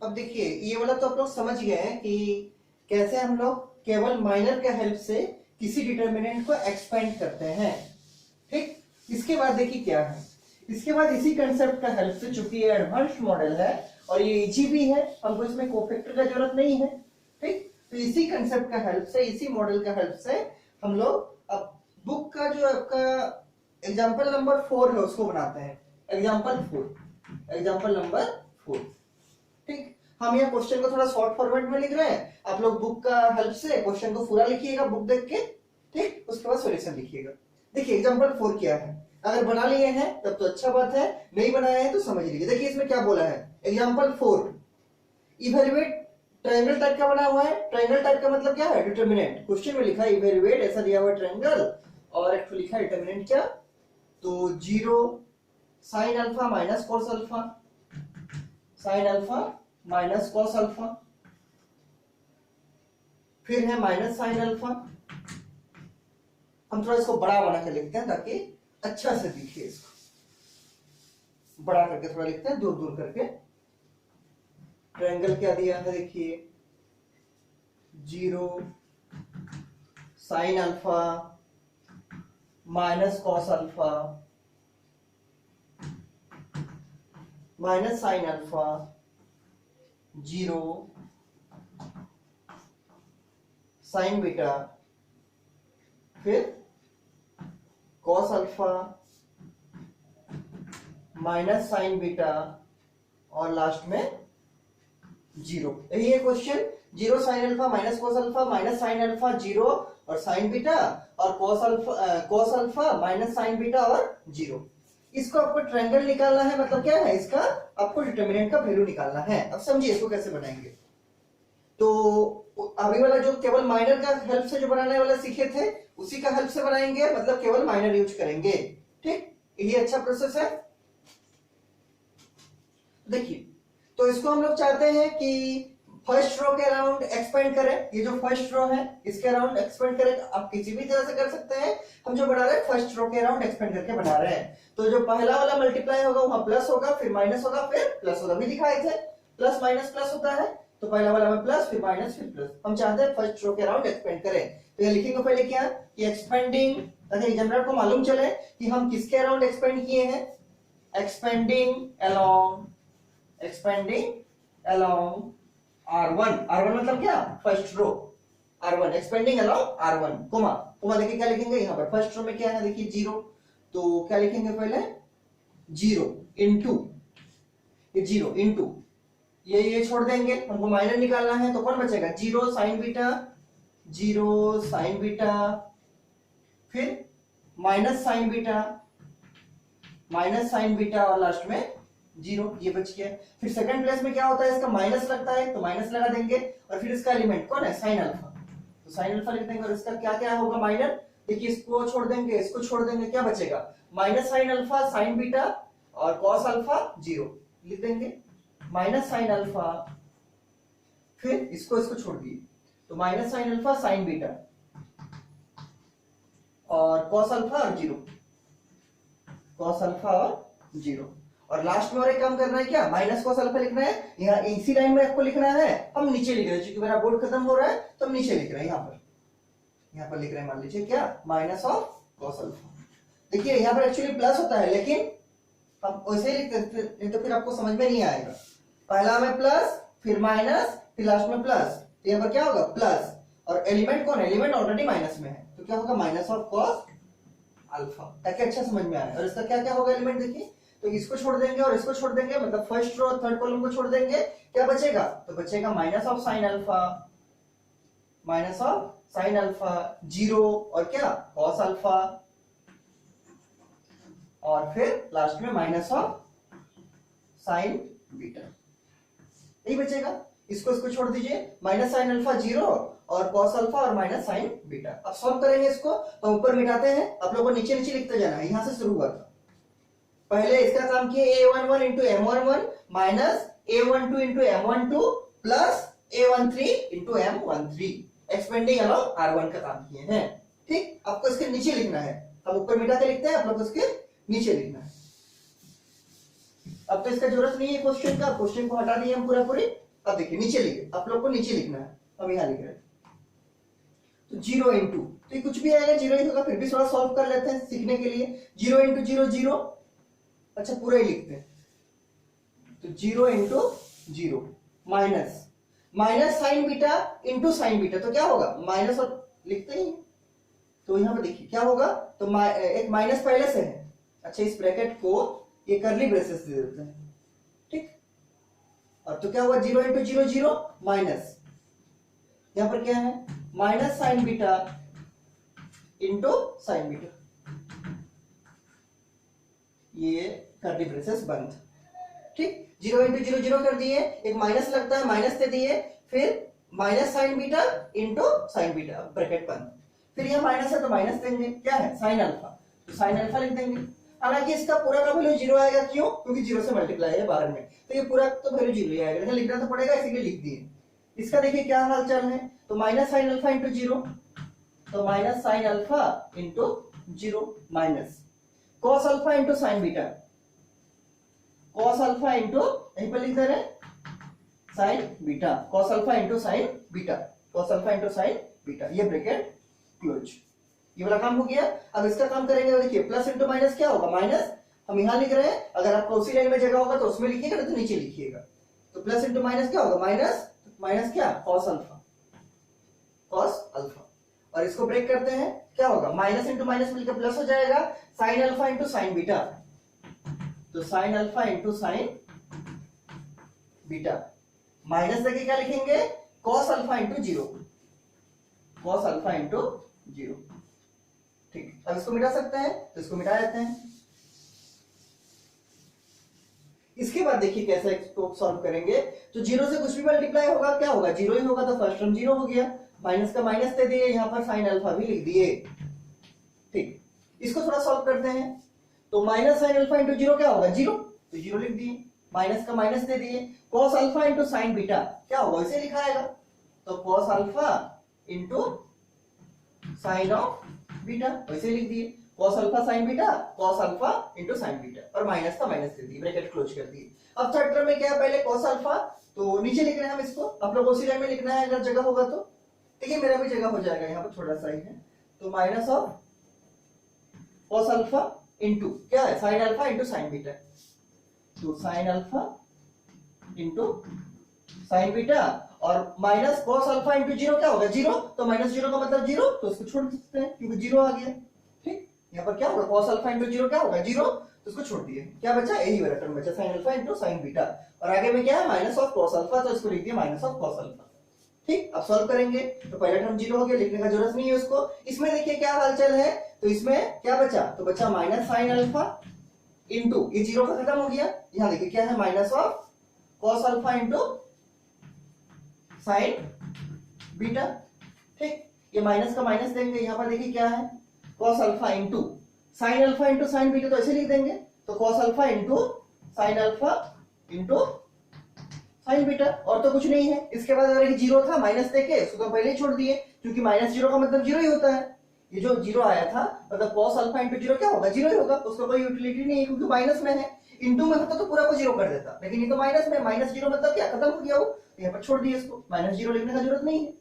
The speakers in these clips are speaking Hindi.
अब देखिए ये वाला तो आप लोग समझ गए हैं कि कैसे हम लोग केवल माइनर के हेल्प से किसी डिटर्मिनेंट को एक्सपेंड करते हैं। ठीक, इसके बाद देखिए क्या है, इसके बाद इसी कंसेप्ट का हेल्प से, चूंकि ये एडवांस्ड मॉडल है और ये इजी भी है, हमको इसमें कोफैक्टर का जरूरत नहीं है। ठीक, तो इसी कंसेप्ट का हेल्प से, इसी मॉडल का हेल्प से हम लोग अब बुक का जो आपका एग्जाम्पल नंबर 4 है उसको बनाते हैं। Example number 4। ठीक, हम यहाँ क्वेश्चन को थोड़ा शॉर्ट फॉर्मेट में लिख रहे हैं, आप लोग बुक का हेल्प से क्वेश्चन को पूरा लिखिएगा बुक देख के। ठीक, उसके बाद सॉल्यूशन लिखिएगा। देखिए एग्जाम्पल 4 क्या है, अगर बना लिए हैं तब तो अच्छा बात है, नहीं बनाया है तो समझ लीजिए। देखिए इसमें क्या बोला है, एग्जाम्पल 4 इवेलुएट, ट्रायंगल टाइप का बना हुआ है। ट्रायंगल टाइप का मतलब क्या है, डिटर्मिनेंट। क्वेश्चन में लिखा है इवेलुएट, ऐसा दिया हुआ ट्रायंगल, और एक लिखा है डिटर्मिनेंट क्या, तो 0 sine alpha minus cos alpha, sign alpha minus cos alpha, फिर है माइनस साइन अल्फा। हम थोड़ा इसको बड़ा बना के लिखते हैं ताकि अच्छा से दिखे, इसको बड़ा करके थोड़ा लिखते हैं, दूर दूर करके। ट्रायंगल क्या दिया है देखिए, 0 sine alpha minus cos alpha minus sine alpha, 0 sine beta, फिर cos alpha minus sine beta, और लास्ट में 0। यही है question. 0 sine alpha minus cos alpha minus sine alpha 0 और साइन बीटा, और cos alpha minus sine beta और 0। इसको आपको ट्रायंगल निकालना है, मतलब क्या है, इसका आपको डिटर्मिनेंट का वैल्यू निकालना है। अब समझिए इसको कैसे बनाएंगे। तो अभी वाला जो केवल माइनर का हेल्प से जो बनाने वाला सीखे थे, उसी का हेल्प से बनाएंगे, मतलब केवल माइनर यूज करेंगे। ठीक, यही अच्छा प्रोसेस है। देखिए तो इसको हम लोग चाहते हैं कि फर्स्ट रो के अराउंड एक्सपेंड करें। ये जो फर्स्ट रो है इसके अराउंड एक्सपेंड करें, आप किसी भी तरह से कर सकते हैं। हम जो बना रहे हैं फर्स्ट रो के अराउंड एक्सपेंड करके बना रहे हैं। तो जो पहला वाला मल्टीप्लाई होगा वहां प्लस होगा, फिर माइनस होगा, फिर प्लस होगा। भी दिखाए थे प्लस माइनस प्लस होता है, तो पहला वाला में प्लस, फिर माइनस, फिर प्लस। हम चाहते हैं फर्स्ट रो के अराउंड एक्सपेंड करें, तो ये लिखेंगे पहले क्या कि एक्सपेंडिंग, ताकि एग्जामिनर को मालूम चले कि हम किसके अराउंड एक्सपेंड किए हैं। Expanding along R1। R1 मतलब क्या, first row. R1 expanding along R1, comma comma. देखिए क्या लिखेंगे यहाँ पर, फर्स्ट रो में क्या है देखिए 0, तो क्या लिखेंगे पहले 0 इंटू, ये 0 इंटू ये छोड़ देंगे, हमको माइनर निकालना है। तो कौन बचेगा, 0 साइन बीटा, 0 साइन बीटा, फिर minus sine beta, minus sine beta, और लास्ट में 0, ये बच गया। फिर सेकंड प्लेस में क्या होता है, इसका माइनस लगता है, तो माइनस लगा देंगे। और फिर इसका एलिमेंट कौन है, साइन अल्फा, तो साइन अल्फा लिख देंगे। और इसका क्या क्या होगा, माइनर। देखिए इसको छोड़ देंगे, इसको छोड़ देंगे, क्या बचेगा, minus sine alpha sign beta और कॉस अल्फा 0 लिख देंगे। माइनस साइन अल्फा, फिर इसको छोड़ दिए, तो minus sine alpha sign beta और कॉस अल्फा और 0, कॉस अल्फा और 0। और लास्ट में और एक काम करना है, क्या, माइनस कॉस अल्फा लिखना है। यहाँ इसी लाइन में आपको लिखना है, हम नीचे लिख रहे हैं, क्योंकि मेरा बोर्ड खत्म हो रहा है तो हम नीचे लिख रहे हैं। यहाँ पर लिख रहे हैं, मान लीजिए क्या, माइनस ऑफ कॉस अल्फा। देखिए यहाँ पर एक्चुअली प्लस होता है, लेकिन हम वैसे ही लिखते हैं, नहीं तो फिर आपको समझ में नहीं आएगा। पहला में प्लस, फिर माइनस, फिर लास्ट में प्लस, तो यहाँ पर क्या होगा प्लस, और एलिमेंट कौन है, एलिमेंट ऑलरेडी माइनस में है, तो क्या होगा माइनस ऑफ कॉस अल्फा, ताकि अच्छा समझ में आए। और इसका क्या क्या होगा एलिमेंट, देखिए तो इसको छोड़ देंगे और इसको छोड़ देंगे, मतलब फर्स्ट रो थर्ड कॉलम को छोड़ देंगे, क्या बचेगा, तो बचेगा minus of sine alpha, minus of sine alpha 0 और क्या कॉस अल्फा, और फिर लास्ट में माइनस ऑफ साइन बीटा, यही बचेगा। इसको छोड़ दीजिए, माइनस साइन अल्फा 0 और कॉस अल्फा और माइनस साइन बीटा। अब सॉल्व करेंगे इसको, तो ऊपर मिटाते हैं, आप लोगों को नीचे नीचे लिखते जाना है। यहां से शुरू हुआ था, पहले इसका काम किए a11 into m11 minus a12 into m12 plus a13 into m13, expanding along R1 का काम किए हैं। ठीक, आपको इसके नीचे लिखना है, हम ऊपर मिटा के लिखते हैं, आप लोग इसके नीचे लिखना है। अब तो इसका जरूरत नहीं है क्वेश्चन का, क्वेश्चन को हटा दिए हम पूरा पूरी। अब देखिए नीचे लिखे, आप लोग को नीचे लिखना है, हम यहाँ लिख रहे हैं। तो 0 इंटू, तो ये कुछ भी आएगा 0 ही होगा, फिर भी थोड़ा सॉल्व कर लेते हैं सीखने के लिए। 0 इंटू 0 0, अच्छा पूरा ही लिखते हैं। तो 0 into 0 minus, minus sine beta into sine beta, तो क्या होगा माइनस, और लिखते ही। तो यहाँ पे देखिए क्या होगा, तो एक माइनस पहले से है, अच्छा इस ब्रैकेट को ये करली ब्रेसेस दे देते हैं, ठीक। और तो क्या हुआ 0 इंटू 0 0 माइनस, यहां पर क्या है minus sine beta into sine beta, ये करली ब्रेसेस बंद, ठीक। 0 इंटू 0 0 कर दिए, एक माइनस लगता है माइनस दे दिए, फिर minus sine beta into sine beta, bracket बंद। फिर यह माइनस है तो माइनस देंगे, क्या है साइन अल्फा, तो साइन अल्फा लिख देंगे। हालांकि इसका पूरा का वैल्यू 0 आएगा, क्यों, क्योंकि 0 से मल्टीप्लाई है 12 में, तो ये पूरा तो वैल्यू 0 ही आएगा, लेकिन लिखना तो पड़ेगा इसीलिए लिख दिए। इसका देखिए क्या हाल चाल है, तो माइनस साइन अल्फा इंटू 0, तो minus sine alpha into 0 minus cos alpha into sine beta, cos alpha into यहीं पर लिख दे रहे sign beta, cos alpha into sine beta, cos alpha into sine beta, ये ब्रैकेट क्लोज। ये वाला काम हो गया। अब इसका काम करेंगे, तो देखिए प्लस इंटू माइनस क्या होगा माइनस, हम यहां लिख रहे हैं, अगर आपको उसी लाइन में जगह होगा तो उसमें लिखिएगा, नहीं तो नीचे लिखिएगा। तो प्लस इंटू माइनस क्या होगा माइनस, माइनस क्या कॉस अल्फा, कॉस अल्फा, और इसको ब्रेक करते हैं, क्या होगा माइनस इंटू माइनस मिलकर प्लस हो जाएगा, sine alpha into sine beta, तो sine alpha into sine beta, minus देखिए क्या लिखेंगे cos alpha into 0, cos alpha into 0, ठीक। अब इसको मिटा सकते हैं, तो इसको मिटा देते हैं। इसके बाद देखिए कैसे इसको सॉल्व करेंगे, तो 0 से कुछ भी मल्टीप्लाई होगा क्या होगा 0 ही होगा, तो फर्स्ट टर्म 0 हो गया, माइनस का माइनस दे दिए, यहां पर साइन अल्फा भी लिख दिए, ठीक। इसको थोड़ा सॉल्व करते हैं, तो माइनस साइन अल्फा इंटू 0 क्या होगा 0, तो 0 लिख दिए, माइनस का माइनस दे दिए, cos alpha into sine beta क्या होगा इसे लिखा आएगा, तो cos alpha into sign of beta वैसे लिख दिए, cos alpha sign beta, cos alpha into sine beta, और माइनस का माइनस दे दिए, ब्रैकेट क्लोज कर दिए। अब थर्ड टर्म में क्या है, पहले cos अल्फा, तो नीचे लिख रहे हैं हम इसको, आप लोग उसी लाइन में लिखना है अगर जगह होगा तो, ठीक है, मेरा भी जगह हो जाएगा, यहाँ पर थोड़ा सा ही है, तो minus of cos alpha into क्या है sine alpha into sine beta, तो sine alpha into sine beta, और माइनस cos अल्फा इंटू 0 क्या होगा 0, तो माइनस 0 का मतलब 0, तो इसको छोड़ सकते हैं क्योंकि 0 आ गया, ठीक। यहाँ पर क्या होगा cos अल्फा इंटू 0 क्या होगा 0, तो इसको छोड़ दिए, क्या बचा यही वाला टर्म बचा sign alpha into sine beta, और आगे में क्या है माइनस ऑफ cos अल्फा, तो इसको लिख दिया माइनस ऑफ cos अल्फा, ठीक। अब सॉल्व करेंगे, तो पहला टर्म 0 हो गया, लिखने का जरूरत नहीं है उसको। इसमें देखिए क्या हालचाल है, तो इसमें क्या बचा, तो बचा माइनस साइन अल्फा इंटू, ये 0 का खत्म हो गया, यहाँ देखिए क्या है minus of cos alpha into sine beta, ठीक। ये माइनस का माइनस देंगे, यहां पर देखिए क्या है cos alpha into sign alpha into sine beta, तो ऐसे लिख देंगे, तो cos alpha into sign alpha into sine beta, और तो कुछ नहीं है। इसके बाद अगर 0 था माइनस देके उसको तो पहले ही छोड़ दिए, क्योंकि माइनस 0 का मतलब 0 ही होता है, ये जो 0 आया था मतलब cos अल्फा इंटू 0 क्या होगा 0 ही होगा, उसका कोई यूटिलिटी नहीं है क्योंकि माइनस में है, इंटू में होता तो पूरा को 0 कर देता, लेकिन ये तो माइनस में, माइनस 0 मतलब क्या खत्म हो गया वो, तो यहाँ पर छोड़ दिए इसको, माइनस 0 लिखने का जरूरत नहीं है,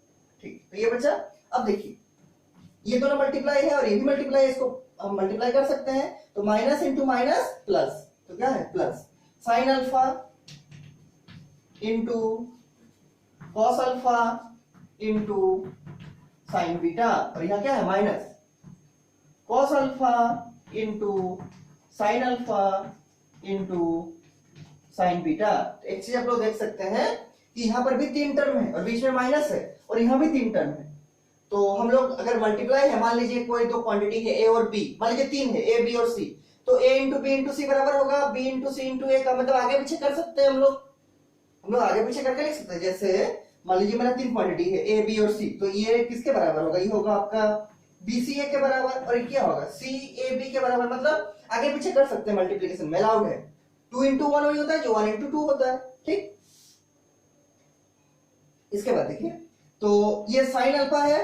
ठीक। तो ये बचा। अब देखिए ये दोनों मल्टीप्लाई है और ये भी मल्टीप्लाई है, इसको हम मल्टीप्लाई कर सकते हैं, तो माइनस इंटू माइनस प्लस, तो क्या है plus sign alpha into cos alpha into sine beta, और यहाँ क्या है minus cos alpha into sign alpha into sine beta. एक चीज आप लोग देख सकते हैं कि यहाँ पर भी 3 टर्म है और बीच में माइनस है, और यहाँ भी 3 टर्म है, तो हम लोग अगर मल्टीप्लाई है, मान लीजिए कोई दो क्वांटिटी है ए और बी, मान लीजिए 3 है ए बी और सी, तो ए इंटू बी इंटू सी बराबर होगा बी इंटू सी इंटू ए का, मतलब आगे पीछे कर सकते हैं हम लोग आगे पीछे करके लिख सकते हैं। जैसे मान लीजिए मेरा 3 क्वांटिटी है ए बी और सी, तो ये किसके बराबर होगा, ये होगा आपका बी सी ए के बराबर, और ये क्या होगा सी ए बी के बराबर, मतलब आगे पीछे कर सकते हैं मल्टीप्लीकेशन में, अलाउड है। 2 इंटू 1 वही होता है जो 1 इंटू 2 होता है, ठीक। इसके बाद देखिए, तो ये साइन अल्फा है,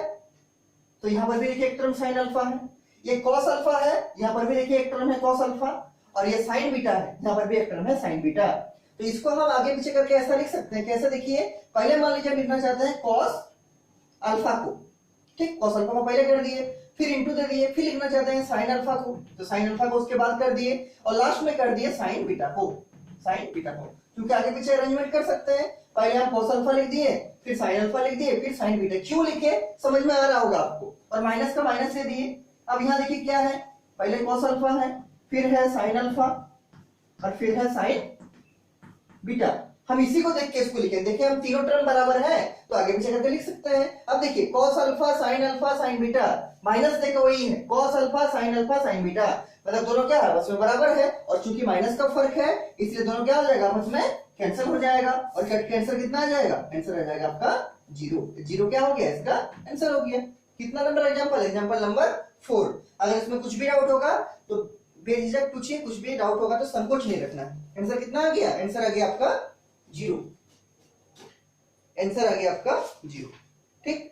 तो यहां पर भी देखिए एक टर्म साइन अल्फा है, ये कॉस अल्फा है, यहां पर भी देखिए एक टर्म है कॉस अल्फा, और ये साइन बीटा है, यहां पर भी एक टर्म है साइन बीटा। तो इसको हम आगे पीछे करके ऐसा लिख सकते हैं, कैसे देखिए, पहले मान लीजिए हम लिखना चाहते हैं कॉस अल्फा को, ठीक, कॉस अल्फा को पहले कर दिए, फिर इंटू दे दिए, फिर लिखना चाहते हैं साइन अल्फा को, तो साइन अल्फा को उसके बाद कर दिए, और लास्ट में कर दिए साइन बीटा को, साइन बीटा को, क्योंकि आगे पीछे अरेंजमेंट कर सकते हैं। पहले हम कॉस अल्फा लिख दिए, फिर साइन अल्फा लिख दिए, फिर साइन बीटा, क्यों लिखे समझ में आ रहा होगा आपको, और माइनस का माइनस दे दिए। अब यहाँ देखिए क्या है, पहले कॉस अल्फा है, फिर है साइन अल्फा, और फिर है साइन बीटा। हम इसी को देख के इसको लिखें, देखिए हम तीनों टर्म बराबर है तो आगे पीछे करके लिख सकते हैं। अब देखिए cos alpha sign beta, minus देखो वही है, कॉस अल्फा साइन बीटा, मतलब दोनों क्या है, आपस में बराबर है, और चूंकि माइनस का फर्क है इसलिए दोनों क्या हो जाएगा, आपस में कैंसिल हो जाएगा, और कैंसिल कितना आ जाएगा, आंसर आ जाएगा आपका जीरो। जीरो क्या हो गया, इसका आंसर हो गया। कितना नंबर एग्जांपल, एग्जांपल नंबर 4। अगर इसमें कुछ भी डाउट होगा तो बेझिझक पूछिए, कुछ भी डाउट होगा तो संकोच नहीं रखना। आंसर कितना आ गया, आंसर आ गया आपका जीरो, आंसर आ गया आपका जीरो, ठीक,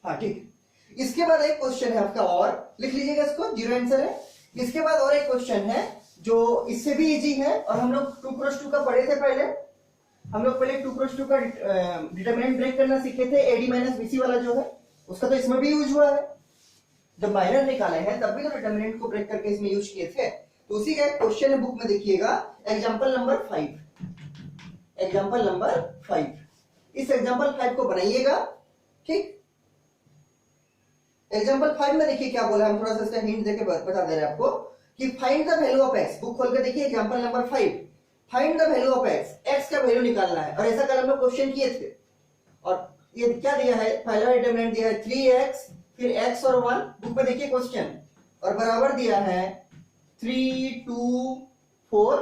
हाँ ठीक। इसके बाद एक क्वेश्चन है आपका, और लिख लीजिएगा इसको, जीरो आंसर है। इसके बाद और एक क्वेश्चन है जो इससे भी इजी है, और हम लोग 2x2 का पढ़े थे पहले, हम लोग पहले 2x2 का डिटरमिनेंट ब्रेक करना सीखे थे, एडी माइनस बीसी वाला जो है, उसका तो इसमें भी यूज हुआ है, जब माइनर निकाले हैं तब भी तो डिटरमिनेंट को ब्रेक करके इसमें यूज किए थे। तो उसी का एक क्वेश्चन है बुक में, देखिएगा एग्जांपल नंबर 5, एग्जांपल नंबर 5, इस एग्जांपल 5 को बनाइएगा, ठीक। एग्जांपल 5 में देखिए क्या बोला, हम थोड़ा सा इसका हिंट देके बता दे रहे हैं आपको कि find the value of x, book खोल के देखिए example number 5, find the value of x का वैल्यू निकालना है, और ऐसा कल हम लोग क्वेश्चन किए थे। और ये क्या दिया है, पहला डिटरमिनेंट दिया है 3x, फिर x और 1, बुक में देखिए क्वेश्चन, और बराबर दिया है 3 2 4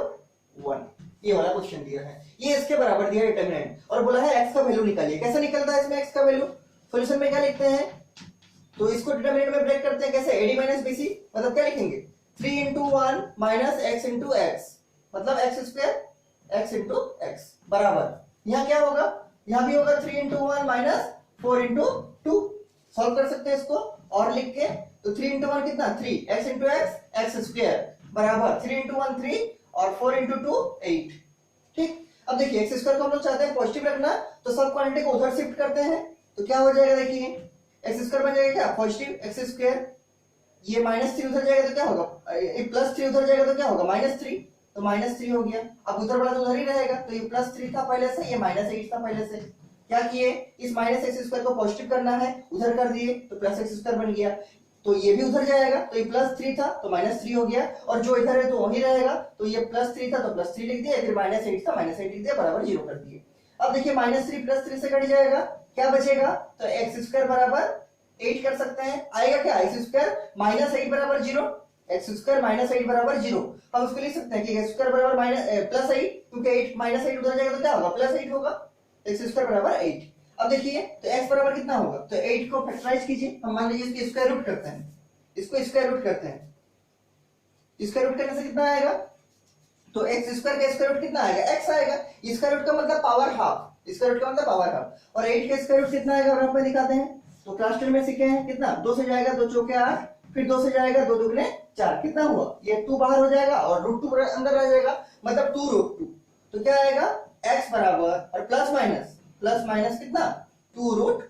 1, ये वाला क्वेश्चन दिया है, ये इसके बराबर दिया है डिटरमिनेंट, और बोला है x का वैल्यू निकालिए। कैसे निकलता है इसमें x का वैल्यू, सॉल्यूशन में क्या लिखते हैं, तो इसको डिटरमिनेंट में ब्रेक करते हैं कैसे, एडी माइनस बीसी, मतलब क्या लिखेंगे 3 into 1 minus x into x, मतलब x square x into x बराबर, यहाँ क्या होगा, यहाँ भी होगा 3 into 1 माइनस 4 into 2, सॉल्व कर सकते हैं इसको और लिख के, तो 3 into 1 कितना 3, x into x x square बराबर 3 into 1 3 और 4 into 2 8, ठीक। अब देखिए x स्क्वायर को हम लोग चाहते हैं पॉजिटिव रखना, तो सब क्वांटिटी को उधर शिफ्ट करते हैं, तो क्या हो जाएगा, देखिए एक्स स्क्वायर बन जाएगा क्या, पॉजिटिव एक्स स्क्वायर, ये -3 उधर जाएगा तो क्या होगा, +3 उधर जाएगा तो क्या होगा, -3, तो -3 हो गया। अब उधर वाला तो उधर ही रहेगा, तो ये +3 था पहले से, ये -8 था पहले से, क्या किए, इस -x² को पॉजिटिव करना है, उधर कर दिए तो +x² बन गया, तो ये भी उधर जाएगा, तो ये +3 था तो -3 हो गया, और जो इधर है तो वही रहेगा, तो ये +3 था तो +3 लिख दिया, फिर -8 था -8 लिख दिया, बराबर 0 कर दिए। अब देखिए -3 +3 से कट जाएगा, क्या बचेगा, तो x² बराबर 8 कर सकते हैं, आएगा क्या, x² -8 बराबर 0, x² -8 बराबर 0, हम उसको लिख सकते हैं कि x² बराबर +8, क्योंकि 8 -8 उधर जाएगा तो क्या होगा, +8 होगा, x² बराबर 8। अब देखिए तो x बराबर कितना होगा, तो 8 को फैक्टराइज कीजिए, हम मान लीजिए इसकी स्क्वायर रूट करते हैं, इसको स्क्वायर रूट करते हैं, स्क्वायर रूट करने से कितना आएगा, तो x² का स्क्वायर रूट कितना आएगा, x आएगा, स्क्वायर रूट का मतलब पावर हाफ, स्क्वायर रूट का मतलब पावर हाफ, और 8 का स्क्वायर रूट कितना आएगा, और में दिखाते हैं, तो क्लास 10 में सीखे हैं कितना, 2 से जाएगा 2 चौके 8, फिर 2 से जाएगा 2 दुगने 4, कितना हुआ, ये 2 बाहर हो जाएगा और √2 अंदर आ जाएगा, मतलब 2√2, तो क्या आएगा x बराबर, और प्लस माइनस कितना 2√2,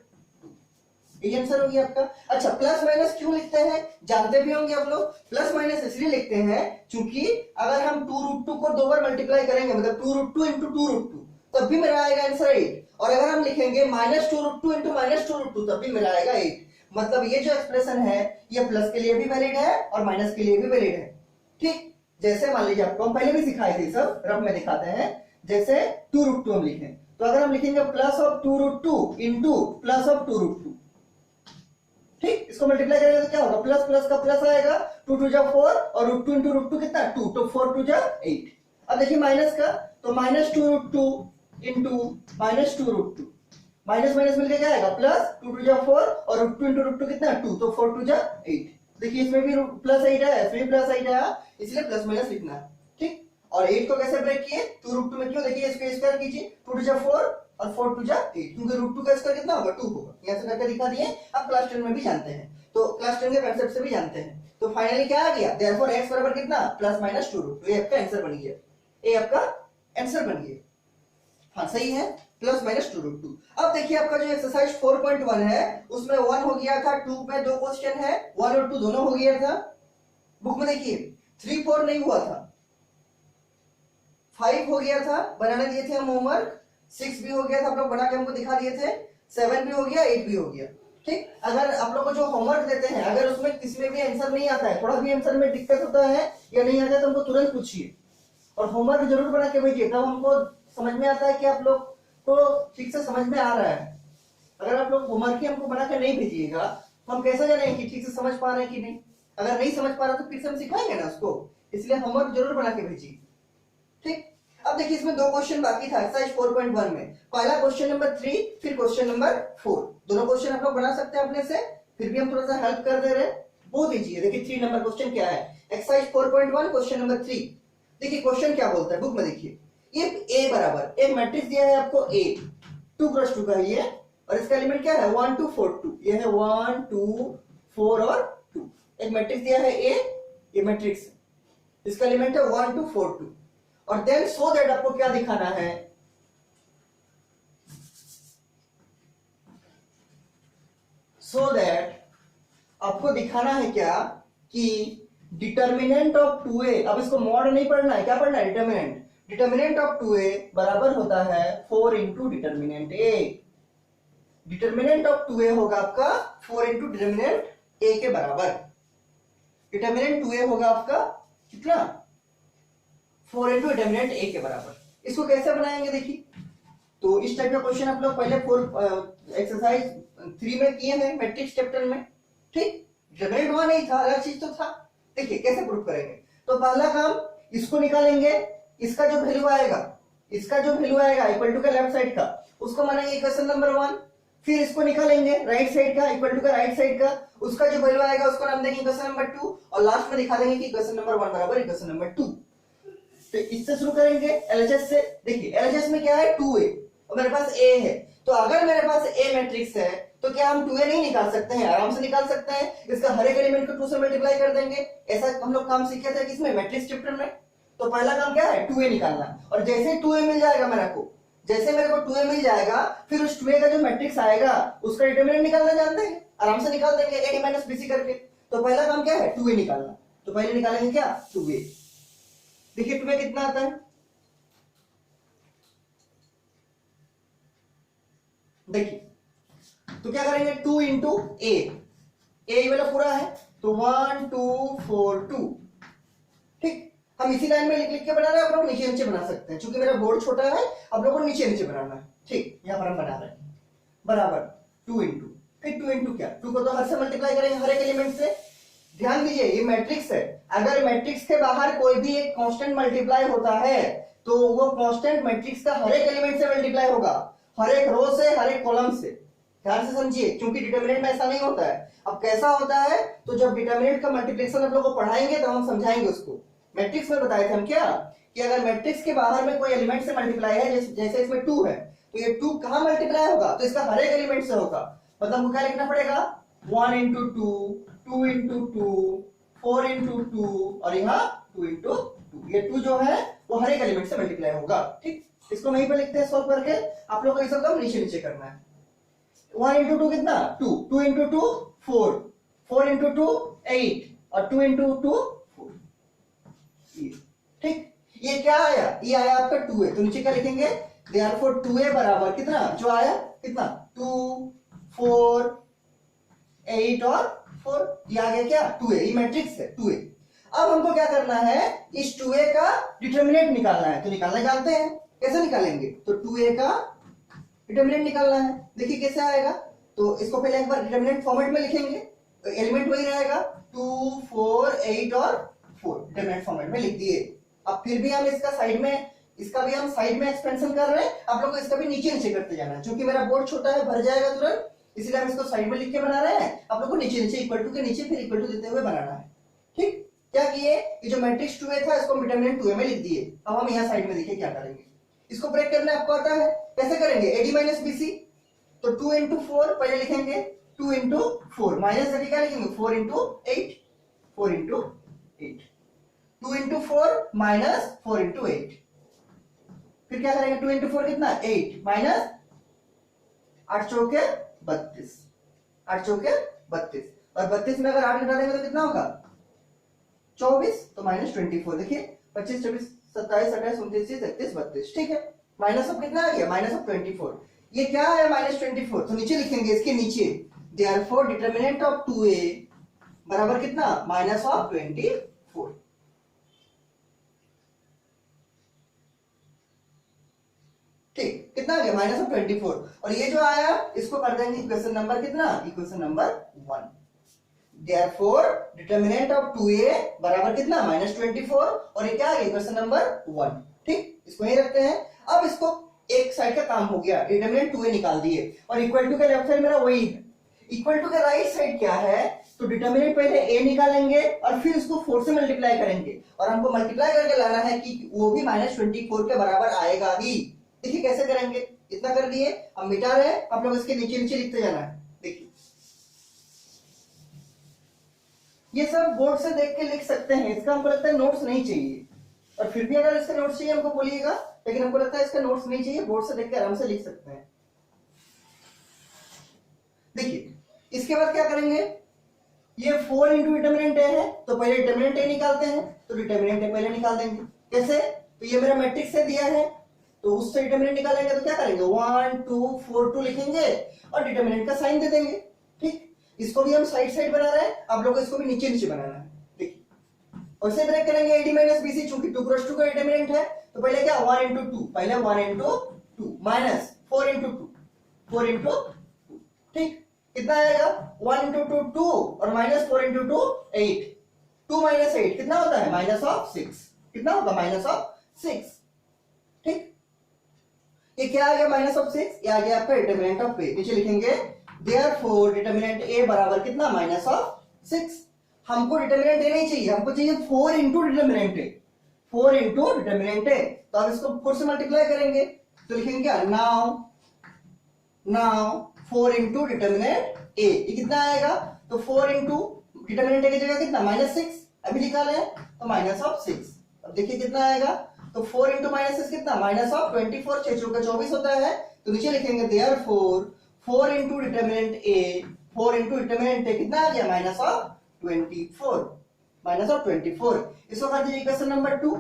ये आंसर हो गया आपका। अच्छा प्लस माइनस क्यों लिखते हैं, जानते भी होंगे आप लोग, प्लस माइनस इसलिए लिखते हैं क्योंकि अगर हम 2√2 को 2 बार मल्टीप्लाई करेंगे, मतलब 2√2 into 2√2, तब भी मेरा आएगा आंसर 8, और अगर हम लिखेंगे -2√2 into -2√2, तब भी मेरा आएगा 8, मतलब ये जो एक्सप्रेशन है ये प्लस के लिए भी वैलिड है और माइनस के लिए भी वैलिड है, ठीक। जैसे मान लीजिए आपको हम पहले भी सिखाए थे, सब रफ में दिखाते हैं, जैसे 2√2 हम लिखें, तो अगर हम लिखेंगे plus of 2√2 into plus of 2√2, ठीक, इसको मल्टीप्लाई करेंगे तो क्या होगा, प्लस प्लस का प्लस आएगा, 2 2 जा 4 और √2 into √2 कितना 2, तो 4 2 जा 8। अब देखिए माइनस का, तो -2√2 इंटू -2√2, माइनस माइनस मिलकर क्या आएगा, प्लस 2 2 जा 4 और √2 into √2 कितना 2, तो 4 2 जा 8। देखिए इसमें भी +8 है, इसमें भी +8 है, इसलिए प्लस माइनस लिखना है, ठीक। और 8 को कैसे ब्रेक किए, 2√2 में क्यों, देखिए इसको स्क्वायर कीजिए, 2 2 जा 4 और 4 2 जा 8, क्योंकि √2 का स्क्वायर कितना होगा 2 होगा, यहां से करके दिखा दिए, आप क्लास 10 में भी जानते हैं, तो क्लास 10 के कांसेप्ट से भी जानते हैं। तो फाइनली क्या आ गया, देयरफॉर x बराबर कितना, +- 2√2, ये आपका आंसर बन गया, ये आपका आंसर बन गया। हाँ सही है, प्लस माइनस 2√2। अब देखिए आपका जो एक्सरसाइज 4.1 है उसमें 1 हो गया था, 2 में 2 क्वेश्चन है, 1 और 2 दोनों हो गया था। बुक में देखिए 3 4 नहीं हुआ था, 5 हो गया था, बनाने दिए थे हम होमवर्क, 6 भी हो गया था, आप लोग बना के हमको दिखा दिए थे, 7 भी हो गया, 8 भी हो गया। ठीक, अगर आप लोग को जो होमवर्क देते हैं अगर उसमें किसी में भी आंसर नहीं आता है, थोड़ा भी आंसर में दिक्कत होता है या नहीं आता है तो हमको तुरंत पूछिए और होमवर्क जरूर बना के भेजिए, तब हमको समझ में आता है कि आप लोग को ठीक से समझ में आ रहा है। अगर आप लोग होमवर्क ही हमको बना के नहीं भेजिएगा तो हम कैसे जानेंगे कि ठीक से समझ पा रहे हैं कि नहीं। अगर नहीं समझ पा रहा तो फिर से हम सिखाएंगे ना उसको, इसलिए होमवर्क जरूर बना के भेजिए। ठीक, अब देखिए इसमें 2 क्वेश्चन बाकी था एक्सरसाइज 4.1 में। पहला क्वेश्चन नंबर 3, फिर क्वेश्चन नंबर 4। दोनों क्वेश्चन आप लोग बना सकते हैं अपने से, फिर भी हम थोड़ा सा हेल्प कर दे रहे हैं। बहुत इजी है। देखिए 3 नंबर क्वेश्चन क्या है, एक्सरसाइज 4.1 क्वेश्चन नंबर 3। देखिए क्वेश्चन क्या बोलता है, बुक में देखिए, ये a बराबर एक मैट्रिक्स दिया है आपको a, 2 क्रॉस 2 का ये, और इसका एलिमेंट क्या है 1 2 4 2, ये है 1 2 4 और 2। एक मैट्रिक्स दिया है a, ये मैट्रिक्स इसका एलिमेंट है 1 2 4 2। और देन सो दैट आपको क्या दिखाना है, सो दैट आपको दिखाना है क्या कि डिटर्मिनेंट ऑफ 2a, अब इसको मॉड नहीं पढ़ना है, क्या पढ़ना है डिटर्मिनेंट। डिटर्मिनेंट ऑफ 2a बराबर होता है 4 into determinant a। Determinant of 2a होगा आपका 4 इंटू डिटर्मिनेंट a के बराबर। डिटर्मिनेंट 2a होगा आपका कितना, 4 इंटू डिटर्मिनेंट a के बराबर। इसको कैसे बनाएंगे देखिए, तो इस टाइप का क्वेश्चन आप लोग पहले 4 एक्सरसाइज 3 में किए हैं मैट्रिक्स चैप्टर में। ठीक, डिटर्मिनेंट वहां नहीं था, अलग चीज तो था। देखिए कैसे प्रूफ करेंगे, तो पहला काम इसको निकालेंगे, इसका जो वैल्यू आएगा, इसका जो वैल्यू आएगा इक्वल टू का लेफ्ट साइड का, उसको मानेंगे इक्वेशन नंबर 1। फिर इसको निकालेंगे राइट साइड का इक्वल टू का राइट साइड का, उसका जो वैल्यू आएगा उसको नाम देंगे इक्वेशन नंबर 2, और लास्ट में दिखा देंगे कि इक्वेशन नंबर 1 बराबर इक्वेशन नंबर 2। तो इससे शुरू करेंगे एलएचएस से। देखिए एलएचएस में क्या है 2a और मेरे पास a है, तो अगर मेरे पास a मैट्रिक्स है तो क्या हम 2a नहीं निकाल सकते हैं, आराम से निकाल सकते हैं। इसका हर एक एलिमेंट को 2 से मल्टीप्लाई कर देंगे, ऐसा हम लोग काम सीखे थे किसमें, मैट्रिक्स चैप्टर में। तो पहला काम क्या है 2a निकालना, और जैसे ही 2a मिल जाएगा मेरे को, जैसे मेरे को 2a मिल जाएगा फिर उस 2a का जो मैट्रिक्स आएगा उसका डिटरमिनेंट निकालना जानते हैं, आराम से निकाल देंगे a माइनस bc करके। तो पहला काम क्या है 2a निकालना, तो पहले निकालेंगे क्या 2a। देखिए 2a कितना आता है, देखिए तो क्या करेंगे 2 इंटू ए वाला पूरा है तो 1 2 4 2। ठीक, हम इसी लाइन में लिख लिख के बना रहे हैं, आप लोग नीचे नीचे बना सकते हैं, क्योंकि मेरा बोर्ड छोटा है आप लोगों को नीचे नीचे बनाना है। ठीक, यहां पर हम बना रहे हैं बराबर 2 इंटू, फिर 2 इंटू क्या, 2 को तो हर से मल्टीप्लाई करेंगे हर एक एलिमेंट से। ध्यान दीजिए ये मैट्रिक्स है, अगर मैट्रिक्स के बाहर कोई भी एक कांस्टेंट मल्टीप्लाई होता है तो वो कांस्टेंट मैट्रिक्स का हर एक एलिमेंट से मल्टीप्लाई होगा, हर एक रो से हर एक कॉलम से। ध्यान से समझिए, क्योंकि डिटरमिनेंट में ऐसा नहीं होता है। अब कैसा होता है, तो जब डिटरमिनेंट का मल्टीप्लिकेशन आप लोगों को पढ़ाएंगे तो हम समझाएंगे उसको। मैट्रिक्स में बताए थे हम क्या कि अगर मैट्रिक्स के बाहर में कोई एलिमेंट से मल्टीप्लाई है, जैसे इसमें 2 है तो ये 2 कहां मल्टीप्लाई होगा, तो इसका हर एक एलिमेंट से होगा। मतलब हमको क्या लिखना पड़ेगा 1 इंटू 2 2 इंटू 2 4 इंटू 2 और यहाँ 2 इंटू 2। ये 2 जो है वो हर एक एलिमेंट से मल्टीप्लाई होगा। ठीक, इसको वहीं पे लिखते हैं सॉल्व करके, आप लोग को इसे काम नीचे नीचे करना है। 1 इंटू 2 कितना 2, 2 इंटू 2 4, 4 इंटू 2 8 और 2 इंटू 2 4। ठीक, ये क्या आया, ये आया आपका 2a, तो नीचे क्या लिखेंगे देयरफॉर 2a बराबर कितना जो आया कितना 2 4 8 और 4, ये आ गया क्या 2a, ये मैट्रिक्स है 2a। अब हमको क्या करना है, इस 2a का डिटरमिनेंट निकालना है, तो निकालना जानते हैं, कैसे निकालेंगे, तो 2a का डिटरमिनेंट निकालना है। देखिए कैसे आएगा, तो इसको पहले एक बार डिटरमिनेंट फॉर्मेट में लिखेंगे, तो एलिमेंट वही रहेगा 2 4 8 और 4 डिटरमिनेंट फॉर्मेट में लिख दिए। अब फिर भी हम इसका साइड में, इसका भी हम साइड में एक्सपेंशन कर रहे हैं, आप लोग को इसका भी नीचे नीचे करते जाना है, क्योंकि मेरा बोर्ड छोटा है भर जाएगा तुरंत, इसलिए हम इसको साइड में लिख के बना रहे हैं। आप लोग को नीचे नीचे इक्वल टू के नीचे फिर इक्वल टू देते हुए बनाना है। ठीक, क्या किए, ये जो मैट्रिक्स 2a था इसको डिटरमिनेंट 2a में लिख दिए। अब हम यहाँ साइड में देखिए क्या करेंगे, इसको ब्रेक करना आपको आता है, कैसे करेंगे ad माइनस bc, तो 2 इंटू 4 पहले लिखेंगे 2 इंटू 4 माइनस करके क्या लिखेंगे 4 into 8, 4 into 8, 2 into 4 minus 4 into 8। फिर क्या करेंगे 2 इंटू 4 कितना 8 माइनस 8 चौके 32, 8 चौके 32 और 32 में अगर 8 घटा देंगे तो कितना होगा 24, तो माइनस 24। देखिए 25 24 27 28 29 30 31 32, ठीक है। माइनस ऑफ कितना आ गया माइनस ऑफ 24। ये क्या है माइनस 24, तो नीचे लिखेंगे इसके नीचे देयरफॉर डिटरमिनेंट ऑफ 2a बराबर कितना माइनस ऑफ 24। ठीक, कितना आ गया माइनस ऑफ 24 और ये जो आया इसको कर देंगे इक्वेशन नंबर कितना equation number 1। Therefore, determinant of 2a बराबर कितना माइनस 24 और ये क्या है इक्वेशन नंबर 1। ठीक, इसको यही रखते हैं। अब इसको एक साइड का काम हो गया, डिटरमिनेंट 2a निकाल दिए और इक्वल टू के लेफ्ट साइड मेरा वही है। इक्वल टू के राइट साइड क्या है, तो डिटरमिनेंट पहले a निकालेंगे और फिर उसको 4 से मल्टीप्लाई करेंगे और हमको मल्टीप्लाई करके लाना है कि वो भी माइनस 24 के बराबर आएगा ही। देखिए कैसे करेंगे, इतना कर दिए, अब मिटा रहे हैं, आप लोग इसके नीचे नीचे लिखते जाना है। देखिए ये सब बोर्ड से देख के लिख सकते हैं, इसका हमको लगता है नोट्स नहीं चाहिए, और फिर भी अगर इसका नोट्स चाहिए हमको बोलिएगा, लेकिन हमको लगता है इसका नोट्स नहीं चाहिए, बोर्ड से देख के आराम से लिख सकते हैं। देखिए इसके बाद क्या करेंगे, ये 4 इंटू डिटरमिनेंट ए है तो पहले डिटरमिनेंट ए निकालते हैं, तो डिटरमिनेंट ए पहले निकाल देंगे। कैसे, तो ये मेरा मैट्रिक्स से दिया है तो उससे डिटरमिनेंट निकालेंगे, तो क्या करेंगे 1 2 4 2 लिखेंगे और डिटरमिनेंट का साइन दे देंगे। ठीक, इसको भी हम साइड साइड बना रहे हैं, आप लोगों को इसको भी नीचे नीचे बनाना है। देखिए और इसे ब्रेक करेंगे AD माइनस BC, चूंकि 2 क्रॉस 2 का डिटरमिनेंट है तो पहले क्या 1 इंटू 2, पहले 1 इंटू 2 माइनस 4 इंटू 2, 4 इंटू 2। ठीक, कितना आएगा 1 इंटू 2 2 और माइनस 4 इंटू 2 8, 2 माइनस 8 कितना होता है माइनस ऑफ 6, कितना होगा माइनस ऑफ 6। ठीक, ये क्या आ गया माइनस ऑफ 6, ये आ गया आपका डिटरमिनेंट ऑफ ए। नीचे लिखेंगे देयरफॉर डिटरमिनेंट ए बराबर कितना माइनस ऑफ 6। हमको डिटरमिनेंट ए नहीं चाहिए, हमको चाहिए 4 into determinant A, 4 into determinant A. तो अब इसको 4 से मल्टीप्लाई करेंगे तो लिखेंगे क्या नाउ 4 इंटू डिटरमिनेंट ए, ये कितना आएगा, तो 4 इंटू डिटरमिनेंट ए की जगह कितना माइनस 6 अभी निकाले हैं तो माइनस ऑफ 6। अब देखिए कितना आएगा, तो 4 इंटू माइनस 6 कितना माइनस ऑफ 24, 6 चौका 24 होता है, तो नीचे लिखेंगे therefore 4 into determinant A, 4 into determinant A कितना आ गया माइनस ऑफ 24, माइनस ऑफ 24। इसको कर दीजिए इक्वेशन नंबर 2,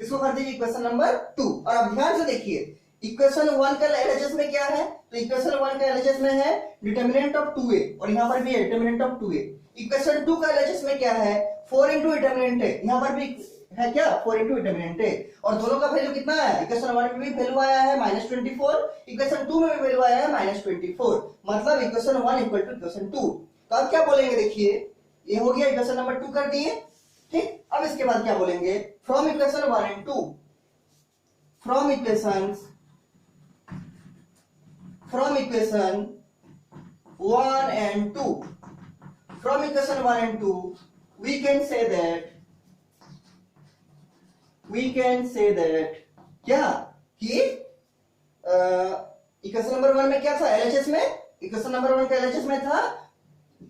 इसको कर दीजिए इक्वेशन नंबर 2। और अब ध्यान से देखिए इक्वेशन 1 का एलएचएस में क्या है, तो इक्वेशन 1 का एलएचएस में है डिटरमिनेंट ऑफ 2a और यहां पर भी है डिटरमिनेंट ऑफ 2a। इक्वेशन 2 का एलएचएस में क्या है 4 इंटू डिटरमिनेंट है, यहां पर भी है क्या 4 इंटू डिटरमिनेंट है, और दोनों का वैल्यू कितना है, इक्वेशन 1 में भी वैल्यू आया है माइनस 24, इक्वेशन 2 में भी वैल्यू आया है माइनस 24, मतलब इक्वेशन 1 इक्वल टू इक्वेशन 2। तो अब क्या बोलेंगे, देखिए ये हो गया इक्वेशन नंबर 2 कर दिए। ठीक, अब इसके बाद क्या बोलेंगे, from equation 1 and 2, from equation 1 and 2, from equation 1 and 2 we can say that क्या कि इक्वेशन नंबर 1 में क्या था एलएचएस में, इक्वेशन नंबर 1 का एलएचएस में था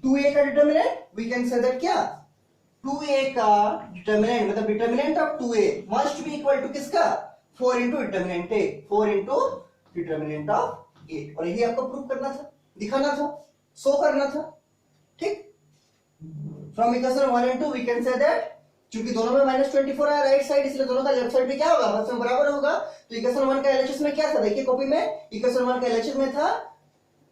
2a का determinant, we can say that क्या 2a का डिटरमिनेंट मतलब determinant of 2a must be equal to किसका 4 into determinant a, 4 into determinant of a, और यही आपको प्रूव करना था, दिखाना था, शो करना था। ठीक, from equation 1 and 2 we can say that, क्योंकि दोनों में माइनस 24 है राइट साइड, इसलिए दोनों का लेफ्ट साइड भी क्या होगा आपस में बराबर होगा। तो इक्वेशन 1 का एलएचएस में क्या था, देखिए कॉपी में इक्वेशन 1 का एलएचएस में था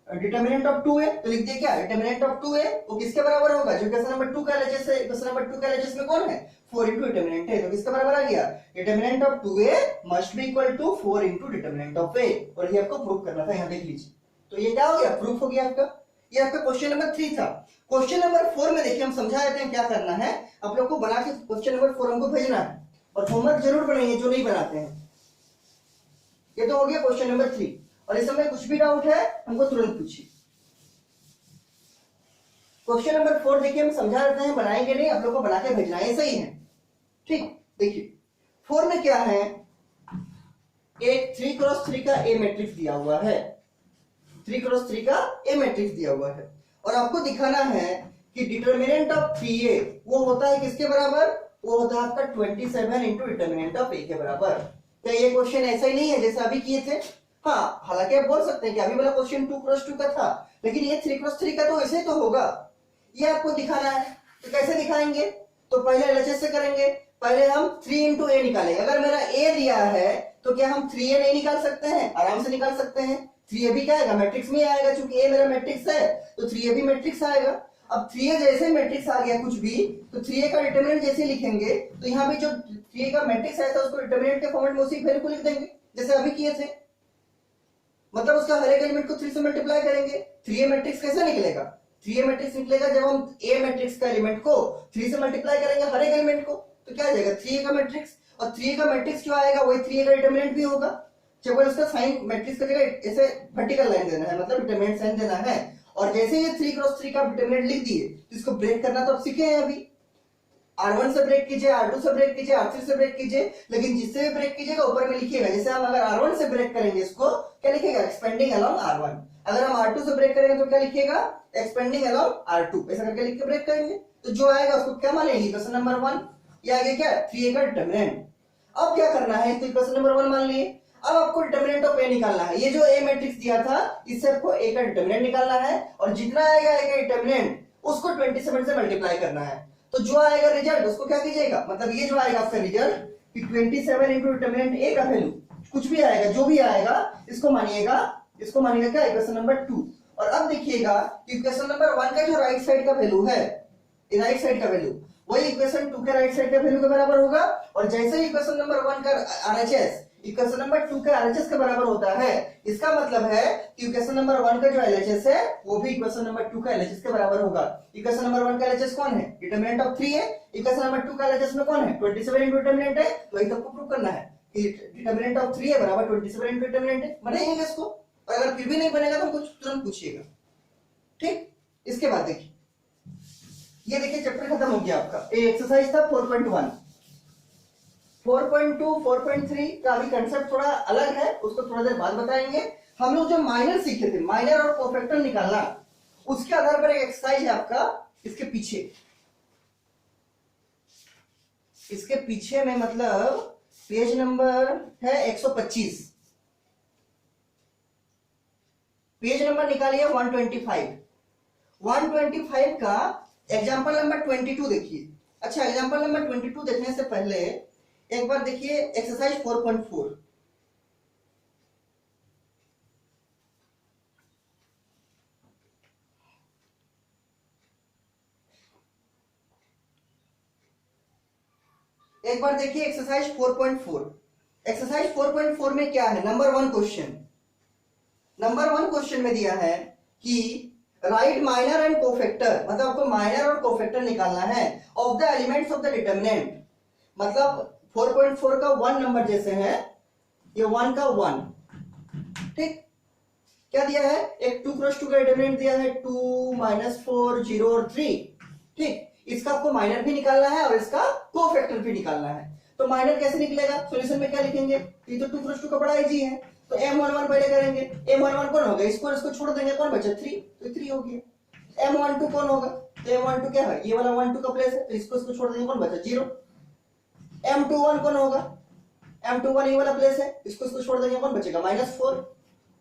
डिटरमिनेंट ऑफ 2a, तो लिख दिए क्या डिटरमिनेंट ऑफ 2a वो किसके बराबर होगा, जो इक्वेशन नंबर 2 का एलएचएस है, इक्वेशन नंबर 2 का एलएचएस में कौन है 4 इंटू डिटरमिनेंट है, तो किसके बराबर आ गया determinant of 2a must be equal to 4 into determinant of a, और ये आपको प्रूव करना था, यहाँ देख लीजिए। तो ये क्या हो गया, प्रूफ हो गया आपका। ये आपका क्वेश्चन नंबर 3 था। क्वेश्चन नंबर 4 में देखिए हम समझा देते हैं क्या करना है, आप लोग को बना के क्वेश्चन नंबर 4 हमको भेजना है और होमवर्क जरूर बनाइए जो नहीं बनाते हैं। ये तो हो गया क्वेश्चन नंबर 3, और इस समय कुछ भी डाउट है हमको तुरंत पूछिए। क्वेश्चन नंबर 4 देखिए हम समझा देते हैं, बनाएंगे नहीं, आप लोग को बना के भेजना है, सही है। ठीक, देखिए 4 में क्या है, एक 3 क्रॉस 3 का ए मैट्रिक्स दिया हुआ है, 3 क्रॉस 3 का ए मैट्रिक्स दिया हुआ है, और आपको दिखाना है कि डिटरमिनेंट ऑफ 3a वो होता है किसके बराबर, वो होता है आपका 27 इंटू डिटरमिनेंट ऑफ a के बराबर। क्या ये क्वेश्चन ऐसा ही नहीं है जैसे अभी किए थे? हाँ, हालांकि आप बोल सकते हैं कि अभी वाला क्वेश्चन 2x2 का था, लेकिन ये 3x3 का तो ऐसे तो होगा। ये आपको दिखाना है, तो कैसे दिखाएंगे? तो पहले एलएचएस से करेंगे। पहले हम 3 इंटू ए निकालेंगे। अगर मेरा ए दिया है तो क्या हम 3a नहीं निकाल सकते हैं? आराम से निकाल सकते हैं। 3a भी क्या आएगा? मैट्रिक्स में आएगा, क्योंकि ए मेरा मैट्रिक्स है तो 3a भी मैट्रिक्स आएगा। अब 3a जैसे मैट्रिक्स आ गया कुछ भी, तो 3a का डिटरमिनेंट जैसे लिखेंगे तो यहाँ पे जो 3a का मैट्रिक्स आया था उसको डिटरमिनेंट के फॉर्मेट में उसी वैल्यू को लिख देंगे जैसे अभी किए थे। मतलब उसका हर एक एलिमेंट को 3 से मल्टीप्लाई करेंगे। 3a मैट्रिक्स कैसे निकलेगा? 3a मैट्रिक्स निकलेगा जब हम a मैट्रिक्स का एलिमेंट को 3 से मल्टीप्लाई करेंगे हर एक एलिमेंट को, तो क्या आ जाएगा? 3a का मैट्रिक्स। और 3a का मैट्रिक्स जो आएगा वही 3a का डिटरमिनेंट भी होगा। केवल उसका साइन मैट्रिक्स का जगह ऐसे वर्टिकल लाइन देना है, मतलब डिटरमिनेंट साइन देना है। और जैसे ये 3x3 का डिटरमिनेंट लिख दिए तो इसको ब्रेक करना तो अब सीखे हैं अभी। R1 से ब्रेक कीजिए, R2 से ब्रेक कीजिए, R3 से ब्रेक कीजिए, लेकिन जिससे भी ब्रेक कीजिएगा ऊपर में लिखिएगा। जैसे हम अगर R1 से ब्रेक करेंगे इसको क्या लिखेगा? Expanding along R1। अगर हम R2 से ब्रेक करेंगे तो क्या लिखिएगा? Expanding along R2। ऐसा करके लिख के ब्रेक करेंगे तो जो आएगा उसको क्या मानेंगे? Equation number 1। ये आगे क्या? 3a का डिटरमिनेंट। अब क्या करना है? तो इक्वेशन नंबर 1 मान लिए। अब आपको डिटरमिनेंट ऑफ ए निकालना है। ये जो ए मैट्रिक्स दिया था इससे आपको ए का डिटरमिनेंट निकालना है, और जितना आएगा ए का डिटरमिनेंट उसको 27 से मल्टीप्लाई करना है। तो जो आएगा रिजल्ट उसको क्या कीजिएगा? मतलब ये जो आएगा आपका रिजल्ट कि 27 इंटू डिटरमिनेंट ए का वैल्यू कुछ भी आएगा, जो भी आएगा इसको मानिएगा क्या? Equation number 2। और अब देखिएगा कि इक्वेशन नंबर 1 का जो राइट साइड का वैल्यू है, राइट साइड का वैल्यू वही इक्वेशन 2 के राइट साइड का वैल्यू के बराबर होगा। और जैसे ही इक्वेशन नंबर 1 का आरएचएस इक्वेशन नंबर 2 के आरएचएस के बराबर होता है, इसका मतलब है कि इक्वेशन नंबर 1 का जो एलएचएस है वो भी इक्वेशन नंबर 2 का एलएचएस के बराबर होगा। इक्वेशन नंबर 1 का एलएचएस कौन है? डिटरमिनेंट ऑफ 3 है। इक्वेशन नंबर 2 का एलएचएस में कौन है? 27 इंटू डिटरमिनेंट है। तो वही सबको प्रूव करना है कि डिटरमिनेंट ऑफ 3 है बराबर 27 इंटू डिटरमिनेंट है। बनाएंगे इसको, और अगर फिर भी नहीं बनेगा तो कुछ तुरंत पूछिएगा, ठीक? इसके बाद देखिए, ये देखिए चैप्टर खत्म हो गया आपका। ये एक्सरसाइज था 4.1। 4.2 4.3 का अभी कंसेप्ट थोड़ा अलग है, उसको थोड़ा देर बाद बताएंगे। हम लोग जो माइनर सीखे थे, माइनर और कोफैक्टर निकालना, उसके आधार पर एक एक्सरसाइज है आपका इसके पीछे में, मतलब पेज नंबर है 125। पेज नंबर निकालिए 125। 125 का एग्जाम्पल नंबर 22 देखिए। अच्छा, एग्जाम्पल नंबर 22 देखने से पहले एक बार देखिए एक्सरसाइज 4.4। एक बार देखिए एक्सरसाइज 4.4। एक्सरसाइज 4.4 में क्या है? नंबर 1 क्वेश्चन में दिया है कि राइट माइनर एंड कोफैक्टर, मतलब आपको माइनर और कोफैक्टर निकालना है of the elements of the determinant. मतलब 4.4 का 1 नंबर जैसे है, ये 1 का 1, ठीक? क्या दिया है? एक 2x2 का डिटरमिनेंट दिया है, 2 -4 0 और 3, ठीक? इसका आपको माइनर भी निकालना है और इसका कोफैक्टर भी निकालना है। तो माइनर कैसे निकलेगा? सॉल्यूशन में क्या लिखेंगे? ये तो 2x2 का बड़ा इजी है, तो m11 पहले करेंगे। m11 कौन होगा? इसको छोड़ देंगे, कौन बचा? 3, तो 3 हो गया। m12 कौन होगा? तो m12 क्या है? ये वाला 12 का प्लेस है, तो इसको छोड़ देंगे, कौन बचा? 0। m21 कौन होगा? m21 ये वाला प्लेस है, इसको छोड़ देंगे, कौन बचेगा? -4।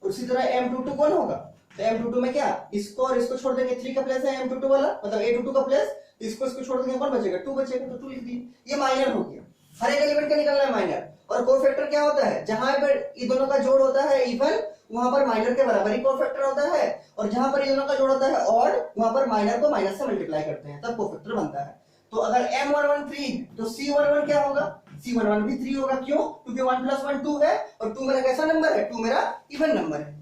उसी तरह m22 कौन होगा? तो m22 में क्या? इसको और इसको छोड़ देंगे, 3 का प्लेस है m22 वाला, मतलब a22 का प्लेस, इसको छोड़ देंगे, कौन बचेगा? 2 बचेगा, तो 2 लिख दिए। ये माइनर हो गया। हर एक एलिमेंट का निकलना है माइनर। और कोफैक्टर क्या होता है? जहां पर ये दोनों का जोड़ होता है इवन, वहां पर माइनर के बराबर ही कोफैक्टर होता है, और जहां पर ये दोनों का जोड़ होता है ऑड, वहां पर माइनर को माइनस से मल्टीप्लाई करते हैं, तब कोफैक्टर बनता है। तो अगर m11 3 तो c11 क्या होगा? c11 भी 3 होगा। क्यों? क्योंकि 1 + 1 2 है, और 2 मेरा कैसा नंबर है? 2 मेरा इवन नंबर है,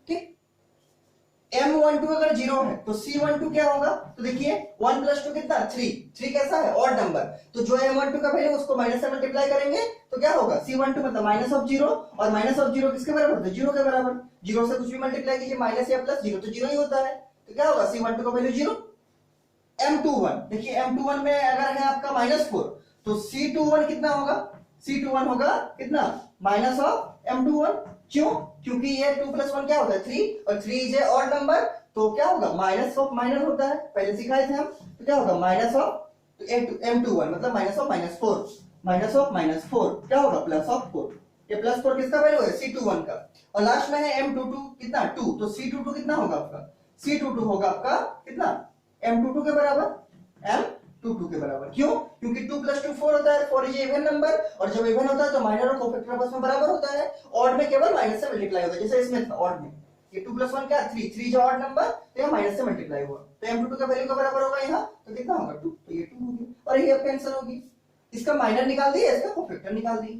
ठीक? m12 अगर 0 है तो c12 क्या होगा? तो देखिए 1 + 2 कितना? 3। 3 कैसा है? Odd number. तो जो m12 का वैल्यू उसको माइनस से मल्टीप्लाई करेंगे तो क्या होगा? c12 मतलब -0, और -0 किसके बराबर होता है? 0 के बराबर। 0 से कुछ भी मल्टीप्लाई कीजिए, माइनस या प्लस, 0 तो 0 ही होता है। तो क्या होगा? c12 का वैल्यू 0। m21 देखिए, m21 में अगर है आपका -4 तो c21 कितना होगा? c21 होगा कितना? Minus of m21। क्यों? क्योंकि ये 2 + 1 क्या होता है? 3, और 3 इज ए ऑड नंबर, तो क्या होगा? माइनस ऑफ माइनर होता है, पहले सिखाए थे हम। तो क्या होगा? माइनस ऑफ m21 मतलब माइनस ऑफ -4, माइनस ऑफ -4 क्या होगा? Plus of 4। ये +4 किसका वैल्यू है, C21 का, और लास्ट में है M22 कितना 2, तो C22 कितना होगा आपका, C22 होगा आपका कितना M22 के बराबर, M22 के बराबर। क्यों, क्योंकि 2 + 2 4 होता है, 4 इज इवन नंबर, और जब इवन होता है तो माइनर और कोफैक्टर आपस में बराबर होता है, ऑड में केवल माइनस से मल्टीप्लाई होता है, जैसे इसमें था ऑड में ये 2 + 1 क्या 3, 3 जो ऑड नंबर तो ये माइनस से मल्टीप्लाई हुआ, तो M22 का वैल्यू का बराबर होगा यहाँ, तो कितना होगा 2, तो ये 2 होगी, और ये आपका आंसर होगी। इसका माइनर निकाल दिए, इसका कोफैक्टर निकाल दिए।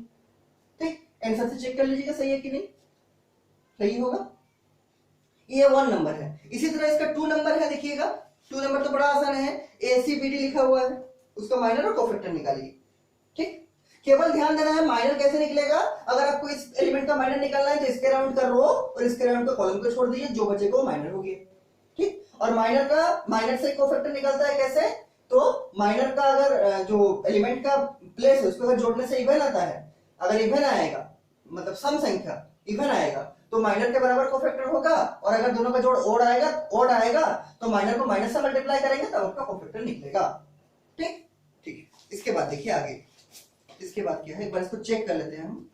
ठीक, आंसर से चेक कर लीजिएगा सही है कि नहीं, सही होगा। ये 1 नंबर है। इसी तरह इसका 2 नंबर है, देखिएगा 2 नंबर तो बड़ा आसान है, ACBD लिखा हुआ है, उसका माइनर और कोफैक्टर निकालिए। ठीक, केवल ध्यान देना है माइनर कैसे निकलेगा, अगर आपको इस एलिमेंट का माइनर निकालना है तो इसके राउंड का रो और इसके राउंड का कॉलम को छोड़ दीजिए, जो बचेगा वो माइनर हो गया। ठीक, और माइनर से कोफैक्टर निकलता है कैसे, तो माइनर का अगर जो एलिमेंट का प्लेस है उसको अगर जोड़ने से इवन आता है, अगर इवन आएगा मतलब सम संख्या इवन आएगा तो माइनर के बराबर कोफैक्टर होगा, और अगर दोनों का जोड़ ओड आएगा तो माइनर को माइनस से मल्टीप्लाई करेंगे तब आपका कोफैक्टर निकलेगा। ठीक ठीक, इसके बाद देखिए आगे, इसके बाद क्या है, एक बार इसको चेक कर लेते हैं हम।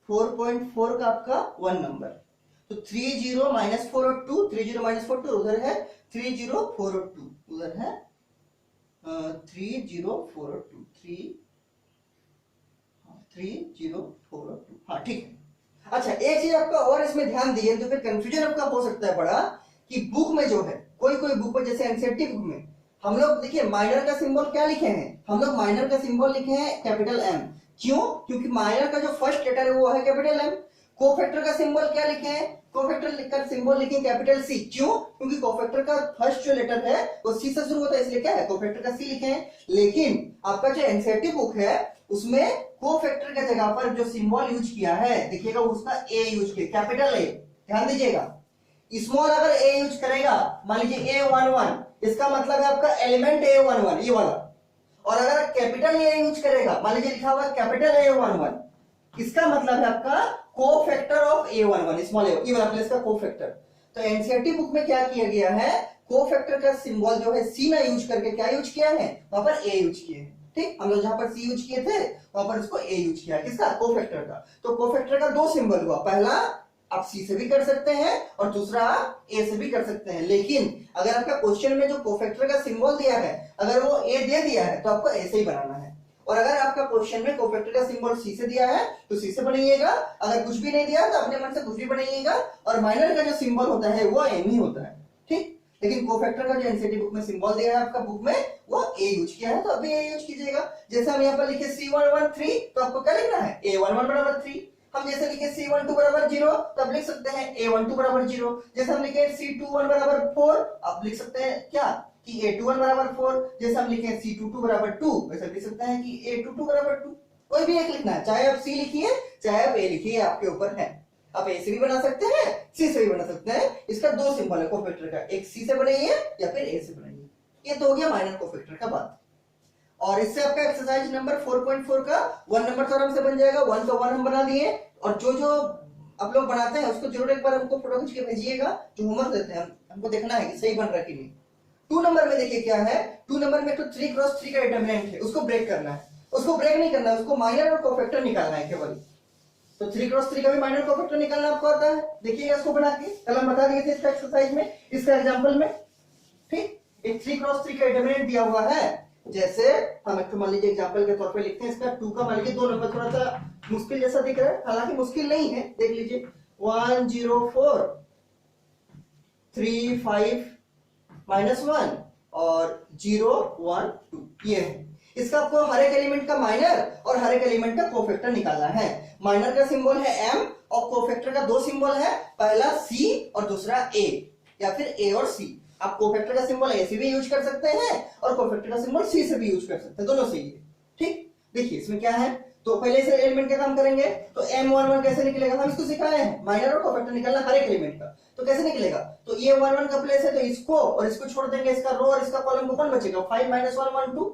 4.4 का आपका 1 नंबर, तो 30 -4 और 2, 30 -4 2 उधर है, 30 4 और 2 उधर है, 30 4 और 2 3 0 4 और 2, हाँ ठीक है। अच्छा, एक चीज आपका और इसमें ध्यान दिए तो फिर कंफ्यूजन आपका हो सकता है बड़ा, कि बुक में जो है कोई बुक में जैसे एनसीईआरटी बुक में हम लोग देखिए माइनर का सिंबल क्या लिखे हैं, हम लोग माइनर का सिंबल लिखे हैं कैपिटल M। क्यों, क्योंकि माइनर का जो फर्स्ट लेटर है वो है कैपिटल M। कोफैक्टर का सिंबल क्या लिखे हैं, कोफैक्टर लिखकर सिंबल लिखे कैपिटल C। क्यों, क्योंकि कोफैक्टर का फर्स्ट जो लेटर है वो C से शुरू होता है, इसलिए क्या है कोफैक्टर का C लिखे हैं। लेकिन आपका जो एनसीईआरटी बुक है उसमें कोफैक्टर के जगह पर जो सिंबल यूज किया है देखिएगा उसका A यूज किया, कैपिटल A, ध्यान दीजिएगा। स्मॉल अगर A यूज करेगा, मान लीजिए A11, इसका मतलब है आपका एलिमेंट A11 ये वाला, और अगर कैपिटल A यूज करेगा, मान लीजिए लिखा हुआ है कैपिटल A11, इसका मतलब है आपका cofactor of A11, small A, ये वाला प्लेस का कोफैक्टर। तो एनसीईआरटी बुक में क्या किया गया है, कोफैक्टर का सिंबल जो है C ना यूज करके क्या यूज किया है, वहां पर A यूज किए हैं। ठीक, हम लोग जहां पर C यूज किए थे वहां पर उसको A यूज किया, किसका, कोफैक्टर का। तो कोफैक्टर का 2 सिंबल हुआ, पहला आप C से भी कर सकते हैं और दूसरा A से भी कर सकते हैं, लेकिन अगर आपका क्वेश्चन में जो कोफैक्टर का सिंबल दिया है अगर वो A दे दिया है तो आपको A से ही बनाना है, और अगर आपका क्वेश्चन में कोफैक्टर का सिंबल C से दिया है तो C से बनाइएगा, अगर कुछ भी नहीं दिया तो अपने मन से कुछ भी बनाइएगा, और माइनर का जो सिंबल होता है वो M ही होता है। ठीक, लेकिन कोफैक्टर का जो एनसीईआरटी बुक में सिंबल दिया है आपका बुक में वो A यूज किया है, तो अभी A यूज कीजिएगा। जैसे हम यहाँ पर लिखे C113 तो आपको क्या लिखना है, A11 बराबर 3। हम जैसे लिखे C12 बराबर 0 तो आप लिख सकते हैं A12 बराबर 0। जैसे हम लिखे C21 बराबर 4 आप लिख सकते हैं क्या कि A21 बराबर 4। जैसे हम लिखे C22 बराबर 2 वैसे लिख सकते हैं कि A22 बराबर 2। कोई भी एक लिखना है, चाहे आप C लिखिए चाहे आप A लिखिए, आपके ऊपर है। आप A से भी बना सकते हैं C से भी बना सकते हैं। इसका 2 सिंबल है कोफैक्टर का, एक C से बनाइए या फिर A से बनाइए। ये तो हो गया माइनर कोफैक्टर का बात। और इससे आपका एक्सरसाइज नंबर 4.4 का 1 नंबर तो आराम से बन जाएगा। 1 का 1 हम बना दिए, और जो आप लोग बनाते हैं उसको जरूर एक बार हमको फोटो खींच के भेजिएगा, जो होमवर्क देते हैं हमको देखना है कि सही बन रहा कि नहीं। 2 नंबर में देखिए क्या है, 2 नंबर में तो 3 क्रॉस 3 का डिटरमिनेंट है, उसको ब्रेक करना है। उसको ब्रेक नहीं करना है, उसको माइनर और कोफैक्टर निकालना है केवल। तो 3 क्रॉस 3 का भी माइनर कोफैक्टर निकालना आपको आता है। देखिएगा इसको बना के, कल हम बता दिए थे इसका एक्सरसाइज में, इसका एग्जांपल में। ठीक, एक 3 क्रॉस 3 का डिटरमिनेंट दिया हुआ है। जैसे हम एक मान लीजिए एग्जांपल के तौर पे लिखते हैं, इसका 2 का मान लीजिए 2 नंबर थोड़ा सा मुश्किल जैसा दिख रहा है, हालांकि मुश्किल नहीं है। देख लीजिए 1 0 4 3 5 -1 और 0 1 2, ये है। इसका आपको हर एक एलिमेंट का माइनर और हर एक एलिमेंट का कोफैक्टर निकालना है। माइनर का सिंबल है M और कोफैक्टर का 2 सिंबल है, पहला C और दूसरा A, या फिर A और C। आप कोफैक्टर का सिंबल A से भी यूज कर सकते हैं और कोफैक्टर का सिंबल C से भी यूज कर सकते हैं, दोनों सही है। ठीक, देखिए इसमें क्या है, तो पहले से एलिमेंट का काम करेंगे। तो M11 कैसे निकलेगा, हम इसको सिखाए हैं, माइनर और कोफैक्टर निकालना हर एक एलिमेंट का। तो कैसे निकलेगा, तो ये 1 1 का प्लेस है तो इसको और इसको छोड़ देंगे, इसका रो और इसका कॉलम को कौन बचेगा, 5 -1 1 2।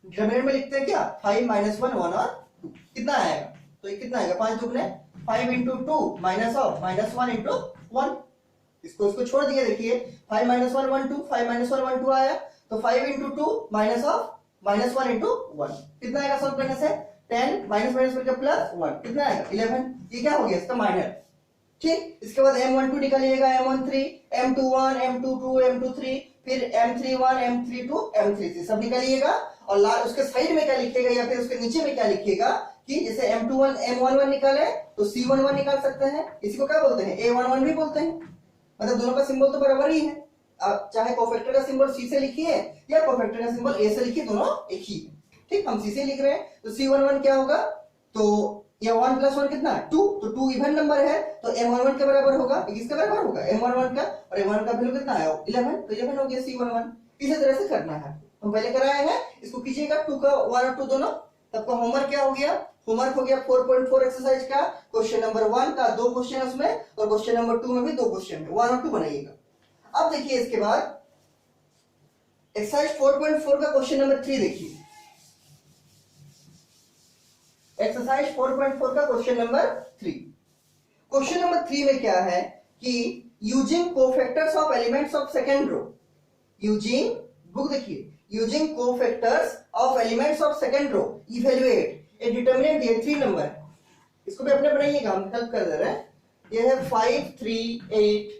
डिटरमिनेंट में लिखते हैं क्या, 5 -1 1 और 2, कितना आएगा, तो ये कितना आएगा, 5 दुगने 5 × 2 माइनस ऑफ -1 × 1। इसको छोड़ दिए, देखिए 5 -1 1 2, 5 -1 1 2 आया, तो 5 × 2 माइनस ऑफ -1 × 1 कितना आएगा सॉल्व करने से, 10 माइनस माइनस करके प्लस 1 कितना आएगा 11। ये क्या हो गया इसका माइनर। ठीक, इसके बाद M12 निकालिएगा, M13, M21, M22, M23, फिर M31, M32, M33 सब निकालिएगा। और लाल उसके साइड में क्या लिखिएगा या फिर उसके नीचे में क्या लिखिएगा कि जैसे M21 M11 निकाले तो C11 निकाल सकते हैं। इसी को क्या बोलते हैं A11 भी बोलते हैं। मतलब दोनों का सिंबल तो बराबर ही है। आप चाहे कोफैक्टर का सिंबल C से लिखिए या कोफैक्टर का सिंबल A से लिखिए, दोनों एक ही है। ठीक, हम C से लिख रहे हैं तो C11 क्या होगा, तो ये 1 प्लस 1 कितना 2, तो 2 इवन नंबर है तो M11 के बराबर होगा। किसके बराबर होगा M11 का, और M11 का वैल्यू कितना है 11, तो 11 हो गया C11। इसी तरह से करना है, हम पहले कराए हैं, इसको कीजिएगा 2 का 1 और 2 दोनों। तब होमवर्क क्या हो गया, होमवर्क हो गया 4.4 एक्सरसाइज का क्वेश्चन नंबर 1 का 2 क्वेश्चन उसमें, और क्वेश्चन नंबर 2 में भी 2 क्वेश्चन है, 1 और 2 बनाइएगा। अब देखिए इसके बाद एक्सरसाइज 4.4 का क्वेश्चन नंबर 3 देखिए। एक्सरसाइज 4.4 का क्वेश्चन नंबर 3। क्वेश्चन नंबर 3 में क्या है कि using cofactors of elements of second row, using book देखिए, using cofactors of elements of second row evaluate a determinant दिए 3 नंबर। इसको भी अपने बनाइएगा, हम हेल्प कर दे रहे हैं। ये है 5 3 8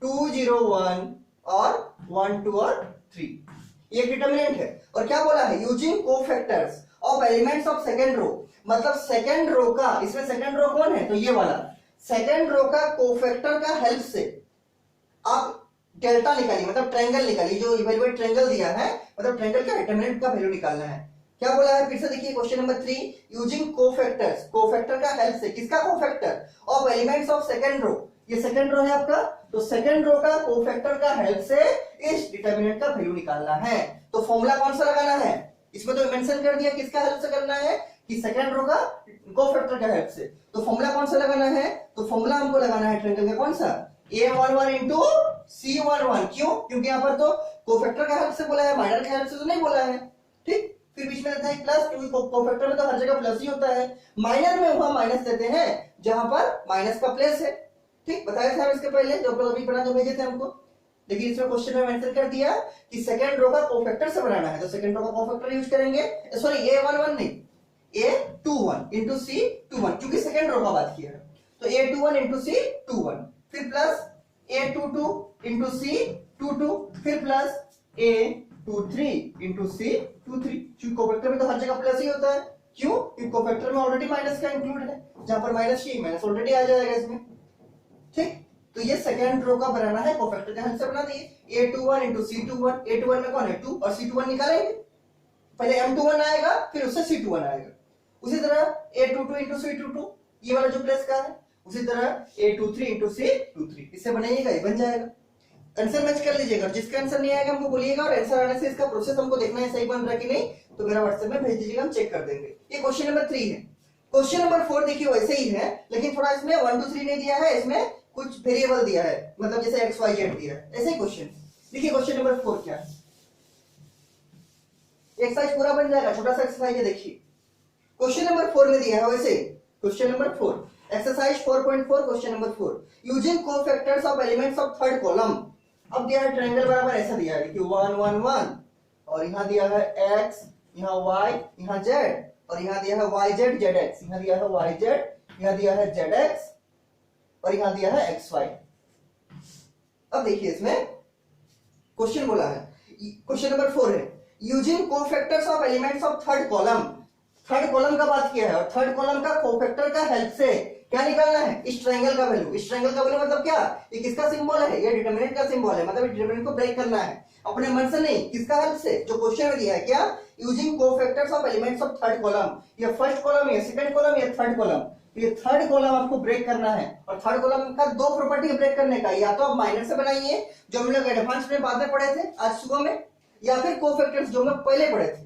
2 0 1 और 1 2 और 3, ये डिटरमिनेंट है। और क्या बोला है, using cofactors of elements of second row, मतलब सेकंड रो का, इसमें सेकंड रो कौन है तो ये वाला, सेकंड रो का कोफैक्टर का हेल्प से आप डेल्टा निकालिए, मतलब ट्रायंगल निकालिए। जो इवैल्यूएट ट्रायंगल दिया है, मतलब ट्रायंगल का डिटरमिनेंट का वैल्यू निकालना है। क्या बोला है फिर से देखिए question number 3, using cofactors, cofactor का हेल्प से, किसका cofactor of elements of second row, ये सेकंड रो है आपका, तो सेकंड रो का कोफैक्टर का हेल्प से इस डिटरमिनेंट का वैल्यू निकालना है। तो फॉर्मूला कौन सा लगाना है, इसमें तो मेंशन कर दिया किसका हेल्प से करना है, कि सेकंड रो का कोफैक्टर का हेल्प से। तो फॉर्मूला कौन सा लगाना है, तो फॉर्मूला हमको लगाना है ट्रायंगल का कौन सा, A11 into C11। क्यों, क्योंकि यहाँ पर तो कोफैक्टर का हेल्प से बोला है, माइनर का हेल्प से तो नहीं बोला है। ठीक, फिर बीच में रहता है प्लस, क्योंकि कोफैक्टर में तो हर जगह प्लस ही होता है। माइनर में वहां माइनस देते हैं जहां पर माइनस का प्लेस है। ठीक, बताया था इसके पहले, जो अभी बना जो भेजे थे हमको। लेकिन इसमें क्वेश्चन में मेंशन कर दिया कि सेकंड रो का कोफैक्टर से बनाना है, तो सेकंड रो का कोफैक्टर यूज करेंगे। सॉरी A11 नहीं, A21 into C21, क्योंकि सेकंड रो का बात किया है, तो A21 into C21, फिर प्लस A22 into C22, फिर प्लस A23 into C23। क्योंकि कोफैक्टर में तो हर जगह प्लस ही होता है। क्यों, क्योंकि कोफैक्टर में ऑलरेडी माइनस का इंक्लूड है, जहां पर माइनस ही माइनस ऑलरेडी आ जाएगा इसमें। ठीक, तो ये सेकंड रो का बनाना है, कोफैक्टर के हेल्प से बना दिए। A21 into C21, A21 में कौन है 2 और C21 निकालेंगे, पहले M21 आएगा फिर उससे C21 आएगा। उसी तरह A22 into C22, ये वाला जो प्लस का है, उसी तरह A23 into C23, इससे बनाइएगा, ये बन जाएगा। आंसर मैच कर लीजिएगा, जिसका आंसर नहीं आएगा हमको बोलिएगा, और आंसर आने से इसका प्रोसेस हमको देखना है सही बन रहा है कि नहीं, तो मेरा व्हाट्सएप में भेज दीजिएगा, हम चेक कर देंगे। ये क्वेश्चन नंबर 3 है। क्वेश्चन नंबर 4 देखिए वैसे ही है, लेकिन थोड़ा इसमें 1 2 3 नहीं दिया है, इसमें कुछ वेरिएबल दिया है, मतलब जैसे x y z दिया है, ऐसे क्वेश्चन। देखिए क्वेश्चन नंबर 4 क्या है, एक्सरसाइज पूरा बन जाएगा, छोटा सा एक्सरसाइज है। देखिए क्वेश्चन नंबर 4 में दिया है वैसे, question number 4 exercise 4.4 question number 4, using cofactors of elements of third column. अब दिया है ट्रायंगल बराबर ऐसा दिया है कि 1 1 1, और यहाँ दिया है x, यहाँ y, यहाँ z, और यहाँ दिया है yz zx, यहाँ दिया है yz, यहाँ दिया है zx, और यहाँ दिया है xy। अब देखिए इसमें क्वेश्चन बोला है, क्वेश्चन नंबर 4 है, using cofactors of elements of third column. Third column का बात किया है, और थर्ड कॉलम का कोफैक्टर का हेल्प से क्या निकालना है, इस ट्रायंगल का वैल्यू। इस ट्रायंगल का वैल्यू मतलब क्या, ये किसका सिंबल है, ये डिटरमिनेंट का सिंबल है, मतलब डिटरमिनेंट को ब्रेक करना है अपने मन से नहीं, किसका हेल्प से, जो क्वेश्चन में दिया है क्या, using cofactors of elements of third column. ये फर्स्ट कॉलम, ये सेकंड कॉलम, ये थर्ड कॉलम, ये थर्ड कॉलम आपको ब्रेक करना है। और थर्ड कॉलम का 2 प्रॉपर्टी ब्रेक करने का, या तो आप माइनर से बनाइए जो हम लोग एडवांस में बाद में पढ़े थे आज सुबह में, या फिर कोफैक्टर्स जो हम लोग पहले पढ़े थे।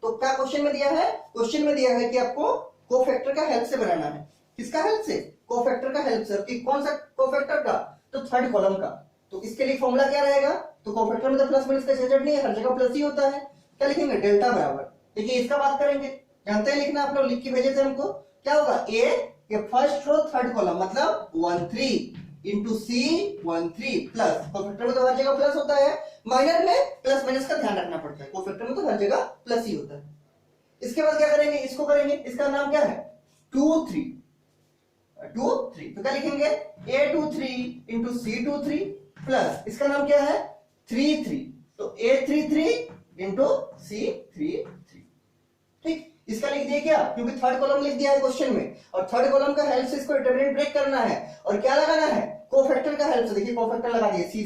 तो क्या क्वेश्चन में दिया है, क्वेश्चन में दिया है कि आपको कोफैक्टर का हेल्प से बनाना है। किसका हेल्प से, कोफैक्टर का हेल्प से। कि कौन सा कोफैक्टर का, तो थर्ड कॉलम का। तो इसके लिए फॉर्मूला क्या रहेगा, तो कोफैक्टर में तो प्लस माइनस का झंझट नहीं है, हर जगह प्लस ही होता है। क्या लिखेंगे, डेल्टा बराबर। देखिए इसका बात करेंगे, जानते हैं लिखना, आप लोग लिख के भेजे थे हमको। क्या होगा, ए ये फर्स्ट रो थर्ड कॉलम, मतलब 1 3 इंटू C13 प्लस, कोफैक्टर में तो हर जगह प्लस होता है, माइनर में प्लस माइनस का ध्यान रखना पड़ता है, कोफैक्टर में तो हर जगह प्लस ही होता है। इसके बाद क्या करेंगे, इसको करेंगे, इसका नाम क्या है 2 3 2 3, तो क्या लिखेंगे A23 इंटू C23 प्लस इसका नाम क्या है 3 3, तो A33 इंटू C33। ठीक, इसका लिख दिया क्या, क्योंकि थर्ड कॉलम लिख दिया है क्वेश्चन में, और थर्ड कॉलम का हेल्प से इसको डिटरमिनेंट ब्रेक करना है, और क्या लगाना है कोफैक्टर का हेल्प से। देखिए कोफैक्टर लगा दिए C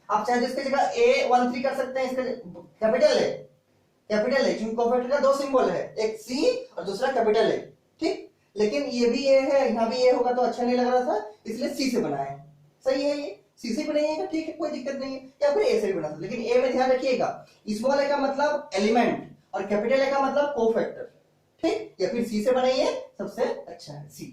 आप चाहे इसकी जगह A13 कर सकते हैं, इसका कैपिटल है, कैपिटल है क्योंकि कोफैक्टर का दो सिंबल है, एक C और दूसरा कैपिटल है। ठीक, लेकिन ये भी ए है, यहाँ भी ए होगा तो अच्छा नहीं लग रहा था, इसलिए सी से बनाया है। सही है, ये सी से बनाइएगा, ठीक है, कोई दिक्कत नहीं है, या फिर ए से भी बना सकते, लेकिन ए में ध्यान रखिएगा स्मॉल ए का मतलब एलिमेंट और कैपिटल ए का मतलब कोफैक्टर। ठीक, या फिर सी से बनाइए, सबसे अच्छा है सी।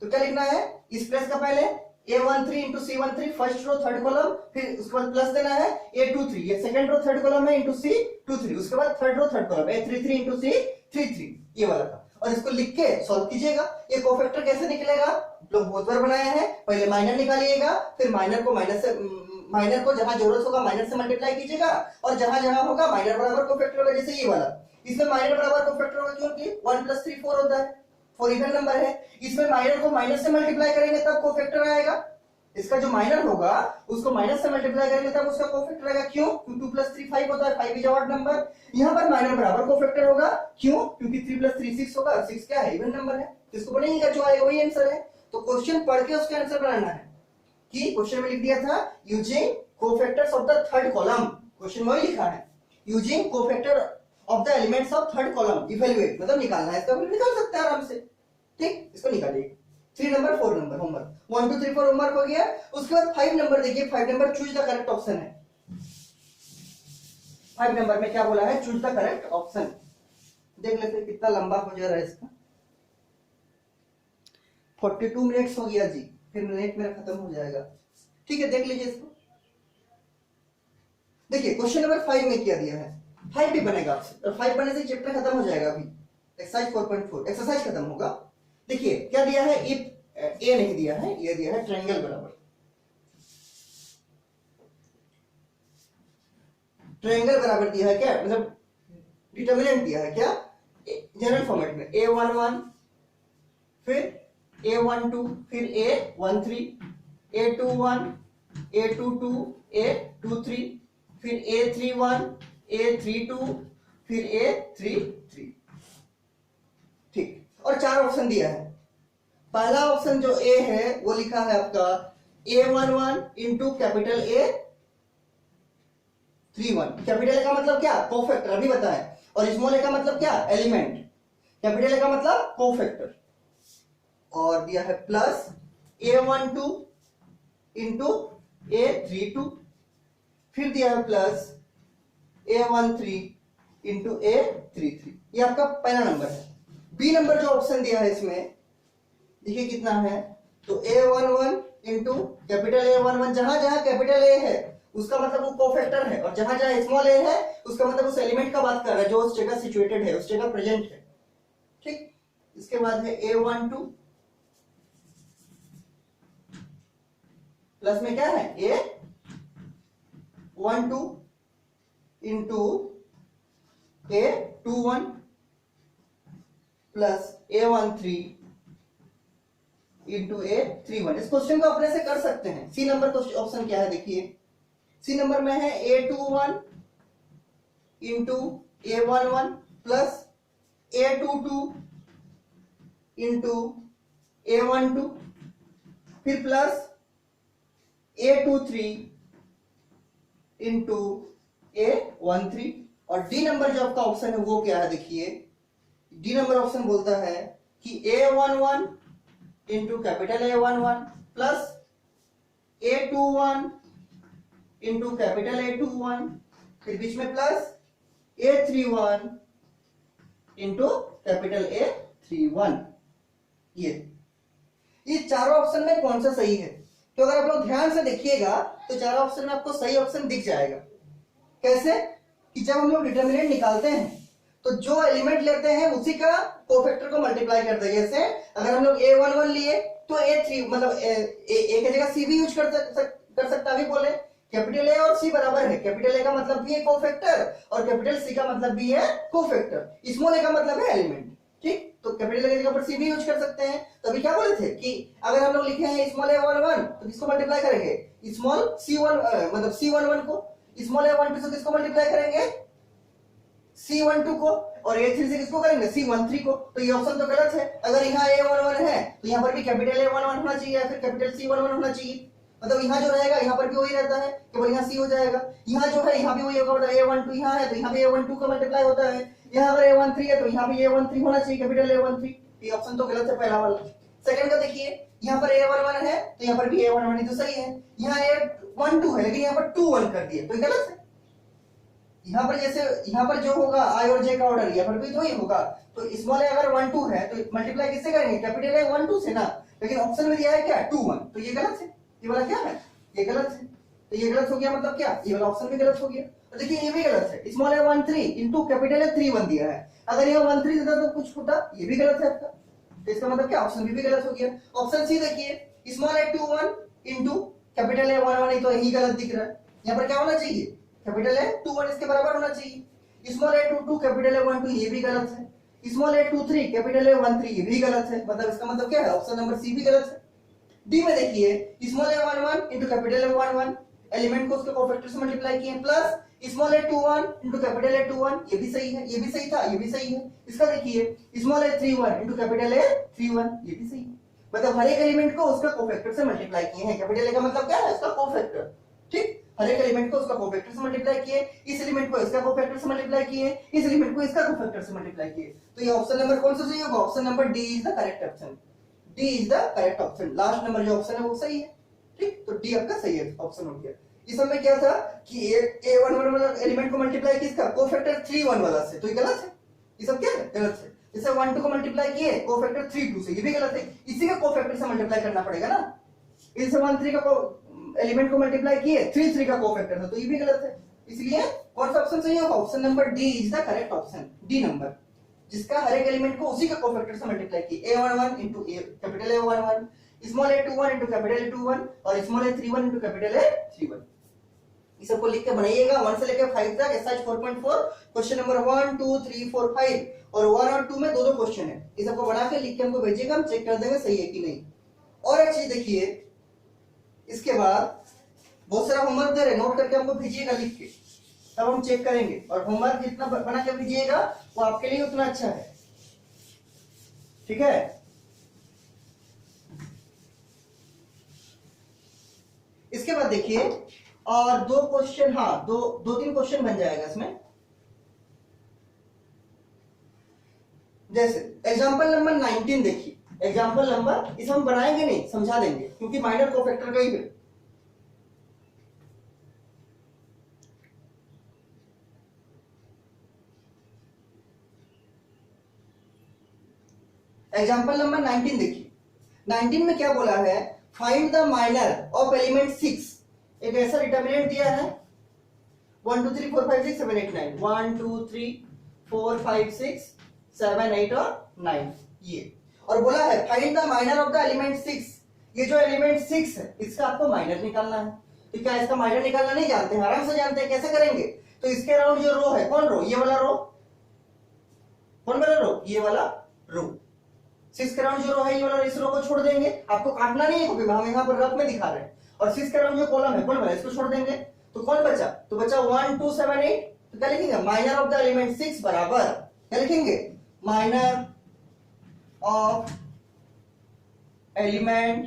तो क्या लिखना है, इस प्लस का पहले A13 into C13 first row third column, फिर उसके बाद प्लस देना है A23, ये सेकंड रो थर्ड कॉलम है, इंटू C23, उसके बाद third row third column A33 into C33, ये वाला था। और इसको लिख के सॉल्व कीजिएगा। ये कोफैक्टर कैसे निकलेगा, लोग बहुत बार बनाया है, पहले माइनर निकालिएगा, फिर माइनर को माइनस से, माइनर को जहां जरूरत होगा माइनर से मल्टीप्लाई कीजिएगा, और जहां जहां होगा माइनर बराबर कोफैक्टर होगा, जैसे ये वाला, इसमें माइनर बराबर कोफैक्टर होगा क्योंकि 1 + 3 4 होता है, 4 इवन नंबर है, इसमें माइनर को माइनस से मल्टीप्लाई करेंगे तब कोफैक्टर आएगा, इसका जो माइनर होगा उसको माइनस से मल्टीप्लाई करेंगे तब उसका कोफैक्टर आएगा। क्यों, 2 + 3 5 होता है, 5 इज ऑड नंबर, यहाँ पर माइनर बराबर कोफैक्टर होगा, क्यों, क्योंकि 3 + 3 6 होगा, 6 क्या है, इवन नंबर है, इसको बनेगा, जो आएगा वही आंसर है। तो क्वेश्चन पढ़ के उसका आंसर बनाना है, कि क्वेश्चन में लिख दिया था using cofactors of the third column, question में लिखा है using cofactor of the elements of third column evaluate, मतलब निकालना है, इसका निकाल सकते हैं आराम से। ठीक, इसको निकालिए, 3 नंबर 4 नंबर होमवर्क, 1 2 3 4 होमवर्क हो गया। उसके बाद 5 नंबर देखिए, 5 number choose the correct option है। 5 नंबर में क्या बोला है, चूज द करेक्ट ऑप्शन। देख लेते हैं कितना लंबा हो जा रहा है इसका, 42 मिनट्स हो गया जी, फिर मिनट मेरा खत्म हो जाएगा। ठीक है, देख लीजिए इसको। देखिए क्वेश्चन नंबर 5 में क्या दिया है, 5 भी बनेगा आपसे, और 5 बनने से चैप्टर खत्म हो जाएगा। अभी एक्सरसाइज 4.4 एक्सरसाइज खत्म होगा। देखिए क्या दिया है, इफ ए नहीं दिया है, ये दिया है ट्रायंगल बराबर, ट्रायंगल बराबर दिया है क्या, मतलब डिटरमिनेंट दिया है क्या, जनरल फॉर्मेट में A11 फिर A12 फिर A13 A21 A22 A23 फिर A31 A32 फिर A33। ठीक, और 4 ऑप्शन दिया है। पहला ऑप्शन जो ए है वो लिखा है आपका A11 into capital A31, capital A का मतलब क्या, कोफैक्टर, अभी बताएं, और स्मॉल ए का मतलब क्या, एलिमेंट, कैपिटल ए का मतलब कोफैक्टर, और दिया है प्लस A12 इंटू A32, फिर दिया है प्लस A13 इंटू A33, ये आपका पहला नंबर है। बी नंबर जो ऑप्शन दिया है इसमें देखिए कितना है, तो A11 इंटू कैपिटल A11, जहां जहां कैपिटल ए है उसका मतलब वो कोफैक्टर है, और जहां जहां स्मॉल ए है उसका मतलब उस एलिमेंट का बात कर रहा है जो उस जगह सिचुएटेड है, उस जगह प्रेजेंट है। ठीक, इसके बाद है A12 प्लस में क्या है A12 into A21 plus A13 into A31। इस क्वेश्चन को अपने से कर सकते हैं। सी नंबर ऑप्शन क्या है, देखिए सी नंबर में है A21 into A11 plus A22 into A12 फिर प्लस A23 इंटू A13, और डी नंबर जो आपका ऑप्शन है वो क्या है, देखिए डी नंबर ऑप्शन बोलता है कि A11 into capital A11 plus A21 into capital A21 फिर बीच में plus A31 into capital A31। ये चारों ऑप्शन में कौन सा सही है, तो अगर आप लोग ध्यान से देखिएगा तो चारों ऑप्शन में आपको सही ऑप्शन दिख जाएगा। कैसे, कि जब हम लोग डिटरमिनेंट निकालते हैं तो जो एलिमेंट लेते हैं उसी का कोफैक्टर को मल्टीप्लाई करते हैं। जैसे अगर हम लोग A11 लिए तो A3 मतलब A की जगह C भी यूज कर सकता, अभी बोले कैपिटल ए और सी बराबर है, कैपिटल ए का मतलब भी है कोफैक्टर और कैपिटल सी का मतलब भी है कोफैक्टर, स्मॉल ए का मतलब है एलिमेंट। ठीक, तो कैपिटल ए की जगह पर सी भी यूज कर सकते हैं। तो अभी क्या बोले थे कि अगर हम लोग लिखे हैं स्मॉल ए 11 तो किसको मल्टीप्लाई करेंगे, स्मॉल सी 1 मतलब सी 11 को, स्मॉल ए 12 से किसको मल्टीप्लाई करेंगे, सी 12 को, और ए 3 से किसको करेंगे, सी 13 को। तो ये ऑप्शन तो गलत है। अगर यहाँ ए 11 है तो यहाँ पर भी कैपिटल ए 11 होना चाहिए या फिर कैपिटल सी 11 होना चाहिए। मतलब यहाँ जो रहेगा यहाँ पर भी वही रहता है, केवल यहाँ सी हो जाएगा। यहाँ जो है यहाँ भी वही होगा, मतलब A12 यहाँ है तो यहाँ भी A12 का मल्टीप्लाई होता है। यहाँ अगर A13 है तो यहाँ भी A13 होना चाहिए, कैपिटल A13। ये ऑप्शन तो गलत है पहला वाला। सेकंड का देखिए, यहाँ पर A11 है तो यहाँ पर भी A11 तो सही है। यहाँ A12 है लेकिन यहाँ पर 21 कर दिए तो गलत है। यहाँ पर जैसे यहाँ पर जो होगा आई और जे का ऑर्डर यहाँ पर भी तो ही होगा। तो स्मॉल ए अगर 1 2 है तो मल्टीप्लाई किससे करेंगे, कैपिटल ए 1 2 से ना। लेकिन ऑप्शन में दिया है क्या 2 1, तो ये गलत है। ये वाला क्या है, ये गलत है। तो ये गलत हो गया, मतलब क्या, ये वाला ऑप्शन भी गलत हो गया। तो देखिए ये भी गलत है, small A 1 3 into capital A 3 1 दिया है। अगर ये 1 3 देता तो कुछ होता, ये भी गलत है आपका। तो इसका मतलब क्या, ऑप्शन भी गलत हो गया। ऑप्शन सी देखिए, small A 2 1 into capital A 1 1, तो यही गलत दिख रहा है। यहाँ पर क्या होना चाहिए, कैपिटल ए 2 1 इसके बराबर होना चाहिए। स्मॉल ए 2 2 कैपिटल ए 1 2, ये भी गलत है। स्मॉल ए 2 3 कैपिटल ए 1 3, ये भी गलत है। मतलब इसका मतलब क्या है, ऑप्शन नंबर सी भी गलत है। डी में देखिए, small A 1 1 into capital A 1 1, element को उसके कोफैक्टर से मल्टीप्लाई किए, plus small A 2 1 into capital A 2 1, ये भी सही है, ये भी सही था, ये भी सही है। इसका देखिए, small A 3 1 into capital A 3 1, ये भी सही है। मतलब हर एक एलिमेंट को उसका कोफैक्टर से मल्टीप्लाई किए हैं। कैपिटल ए का मतलब क्या है, उसका कोफैक्टर। ठीक, हर एक एलिमेंट को उसका कोफैक्टर से मल्टीप्लाई किए, इस एलिमेंट को इसका कोफैक्टर से मल्टीप्लाई किए, इस एलिमेंट को इसका कोफैक्टर से मल्टीप्लाई किए। तो ये ऑप्शन नंबर कौन सा सही होगा, option number D is the correct option. D is the correct option, last number जो ऑप्शन है वो सही है। ठीक, तो डी आपका सही है ऑप्शन हो गया। इस समय क्या था कि a11 वाला एलिमेंट को मल्टीप्लाई किसका, कोफैक्टर 3 1 वाला से, तो ये गलत है। ये सब क्या है, गलत है। जैसे 1 2 को मल्टीप्लाई किए कोफैक्टर 3 2 से, ये भी गलत है। इसी का कोफैक्टर से मल्टीप्लाई करना पड़ेगा ना। इसे 1 3 का एलिमेंट को मल्टीप्लाई किए 3 3 का कोफैक्टर था, तो ये भी गलत है। इसलिए कौन सा ऑप्शन सही होगा, option number D is the correct option. D number, जिसका हर एक एलिमेंट को उसी के कोफैक्टर से मल्टीप्लाई किए, a11 into capital A11, small A 2 1 into capital A 2 1 और small A 3 1 into capital A 3 1। इस सबको लिख के बनाइएगा 1 से लेकर 5 तक, एक्सरसाइज 4.4 क्वेश्चन नंबर 1 2 3 4 5 और 1 और 2 में दो क्वेश्चन है। इस सबको बना के लिख के हमको भेजिएगा, हम चेक कर देंगे सही है कि नहीं। और एक चीज देखिए, इसके बाद बहुत सारा होमवर्क दे रहे, नोट करके हमको भेजिएगा लिख के, तब हम चेक करेंगे। और होमवर्क जितना बना के भेजिएगा वो आपके लिए उतना अच्छा है। ठीक है, इसके बाद देखिए और दो क्वेश्चन, हाँ दो तीन क्वेश्चन बन जाएगा इसमें। जैसे एग्जांपल नंबर 19 देखिए, एग्जांपल नंबर, इसे हम बनाएंगे नहीं, समझा देंगे क्योंकि माइनर कोफैक्टर का ही है। एग्जांपल नंबर 19 देखिए, 19 में क्या बोला है, find the minor of element 6। एक ऐसा डिटरमिनेंट दिया है 1 2 3 4 5 6 7 8 9, 1 2 3 4 5 6 7 8 और 9 ये, और बोला है find the minor of the element 6। ये जो एलिमेंट 6 है इसका आपको माइनर निकालना है। तो क्या इसका माइनर निकालना नहीं जानते हैं, आराम से जानते हैं, कैसे करेंगे। तो इसके अराउंड जो रो है, कौन रो, ये वाला रो, कौन वाला रो, ये वाला रो, 6 के अराउंड जो रो है ये वाला, इस रो को छोड़ देंगे, आपको काटना नहीं है क्योंकि हम यहाँ पर रफ में दिखा रहे हैं। और 6 के अराउंड जो कॉलम है कौन वाला, इसको छोड़ देंगे, तो कौन बचा, तो बचा 1 2 7 8। तो क्या लिखेंगे, माइनर ऑफ द एलिमेंट 6 बराबर क्या लिखेंगे, माइनर ऑफ एलिमेंट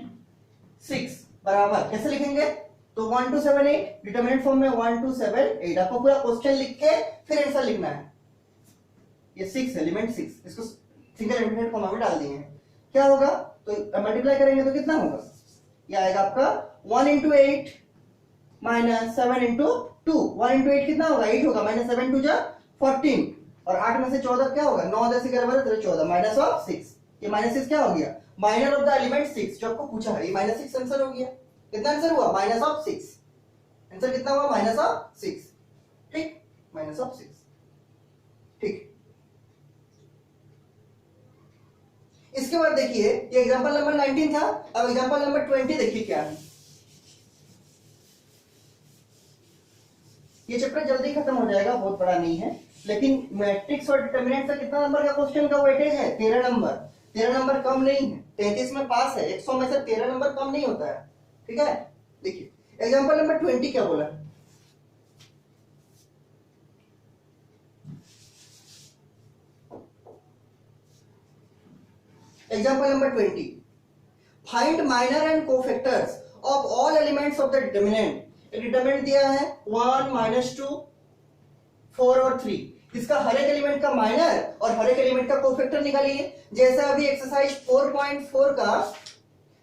6 बराबर कैसे लिखेंगे, तो 1 2 7 8 डिटरमिनेंट फॉर्म में 1 2 7 8। आपको पूरा क्वेश्चन लिख के फिर आंसर लिखना है। ये 6 एलिमेंट 6, इसको सिंगल एलिमेंट फॉर्म में डाल दिए हैं। क्या होगा, तो मल्टीप्लाई करेंगे तो कितना होगा, ये आएगा आपका 1 into 8 माइनस 7 into 2। 1 into 8 कितना होगा, 8 होगा, माइनस 7 2 जा 14 और 8 में से 14 क्या होगा, 9 10 11 12 14, माइनस ऑफ 6। ये माइनस 6 क्या हो गया, माइनर ऑफ द एलिमेंट 6 जो आपको पूछा है, ये माइनस 6 आंसर हो गया। कितना आंसर हुआ, माइनस ऑफ 6, आंसर कितना हुआ, माइनस ऑफ 6। ठीक, माइनस ऑफ 6। ठीक, इसके बाद देखिए, ये एग्जांपल नंबर 19 था। अब एग्जांपल नंबर 20 देखिए क्या है। ये चैप्टर जल्दी खत्म हो जाएगा, बहुत बड़ा नहीं है, लेकिन मैट्रिक्स और डिटर्मिनेंट का कितना नंबर का क्वेश्चन का वेटेज है? 13 नंबर। 13 नंबर कम नहीं है, 33 में पास है, 100 में से 13 नंबर कम नहीं होता है। ठीक है, देखिए एग्जाम्पल नंबर 20 क्या बोला? Example number 20, find minor and cofactors of all elements of the determinant. Determinant दिया है 1, -2, 4 और 3। इसका हर एक एलिमेंट का माइनर और हर एक एलिमेंट का कोफैक्टर निकालिए। जैसे अभी एक्सरसाइज 4.4 का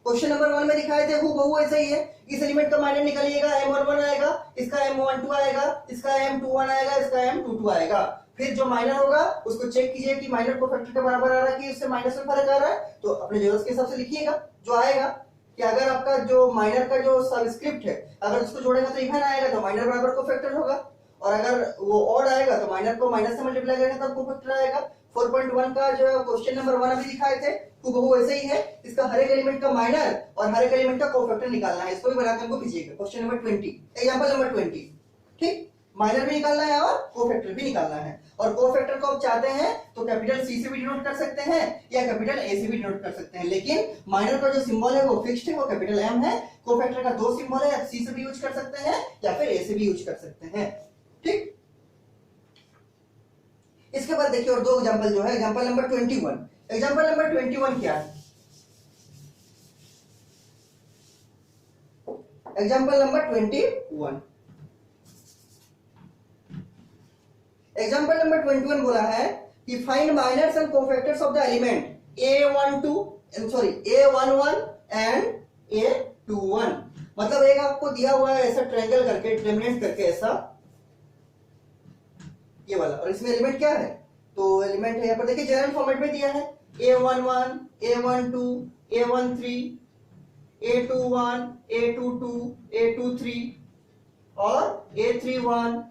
क्वेश्चन नंबर 1 में दिखाए थे, हूबहू ऐसा ही है। इस एलिमेंट का माइनर निकालिएगा, M11 आएगा, इसका M12 आएगा, इसका M21 आएगा, इसका M22 आएगा। फिर जो माइनर होगा उसको चेक कीजिए कि माइनर कोफैक्टर के बराबर आ रहा है कि उससे माइनस में फर्क आ रहा है, तो अपने जरूरत के हिसाब से लिखिएगा जो आएगा। कि अगर आपका जो माइनर का जो सबस्क्रिप्ट है अगर उसको जोड़ेगा तो इवन आएगा तो माइनर बराबर कोफैक्टर होगा, और अगर वो ऑड आएगा तो माइनर को माइनस से मल्टीप्लाई करेंगे तब कोफैक्टर आएगा। 4.1 का जो क्वेश्चन नंबर 1 अभी दिखाए थे वो वैसे ही है। इसका हर एक एलिमेंट का माइनर और हर एक एलिमेंट का कोफैक्टर निकालना है, इसको भी बनाकर हमको कीजिएगा। Question number 20, example number 20। ठीक, माइनर भी निकालना है और कोफैक्टर भी निकालना है। और कोफैक्टर को आप चाहते हैं तो कैपिटल सी से भी डिनोट कर सकते हैं या कैपिटल ए से भी डिनोट कर सकते हैं, लेकिन माइनर का जो सिंबल है वो फिक्स्ड है, वो कैपिटल एम है। कोफैक्टर का दो सिंबल है, आप सी से भी यूज कर सकते हैं या फिर ए से भी यूज कर सकते हैं। ठीक, इसके बाद देखिए और दो एग्जांपल जो है, एग्जांपल नंबर 21। एग्जांपल नंबर 21 क्या है? एग्जांपल नंबर 21, एग्जांपल नंबर 21 बोला है कि find minors and cofactors of the element A11 and A21। मतलब एक आपको दिया हुआ है ऐसा ट्रायंगल करके, डिटरमिनेंट करके ऐसा, ये वाला, और इसमें एलिमेंट क्या है? तो एलिमेंट है यहाँ पर देखिए जनरल फॉर्मेट में दिया है A11, A12, A13, A21, A22, A23 और A31,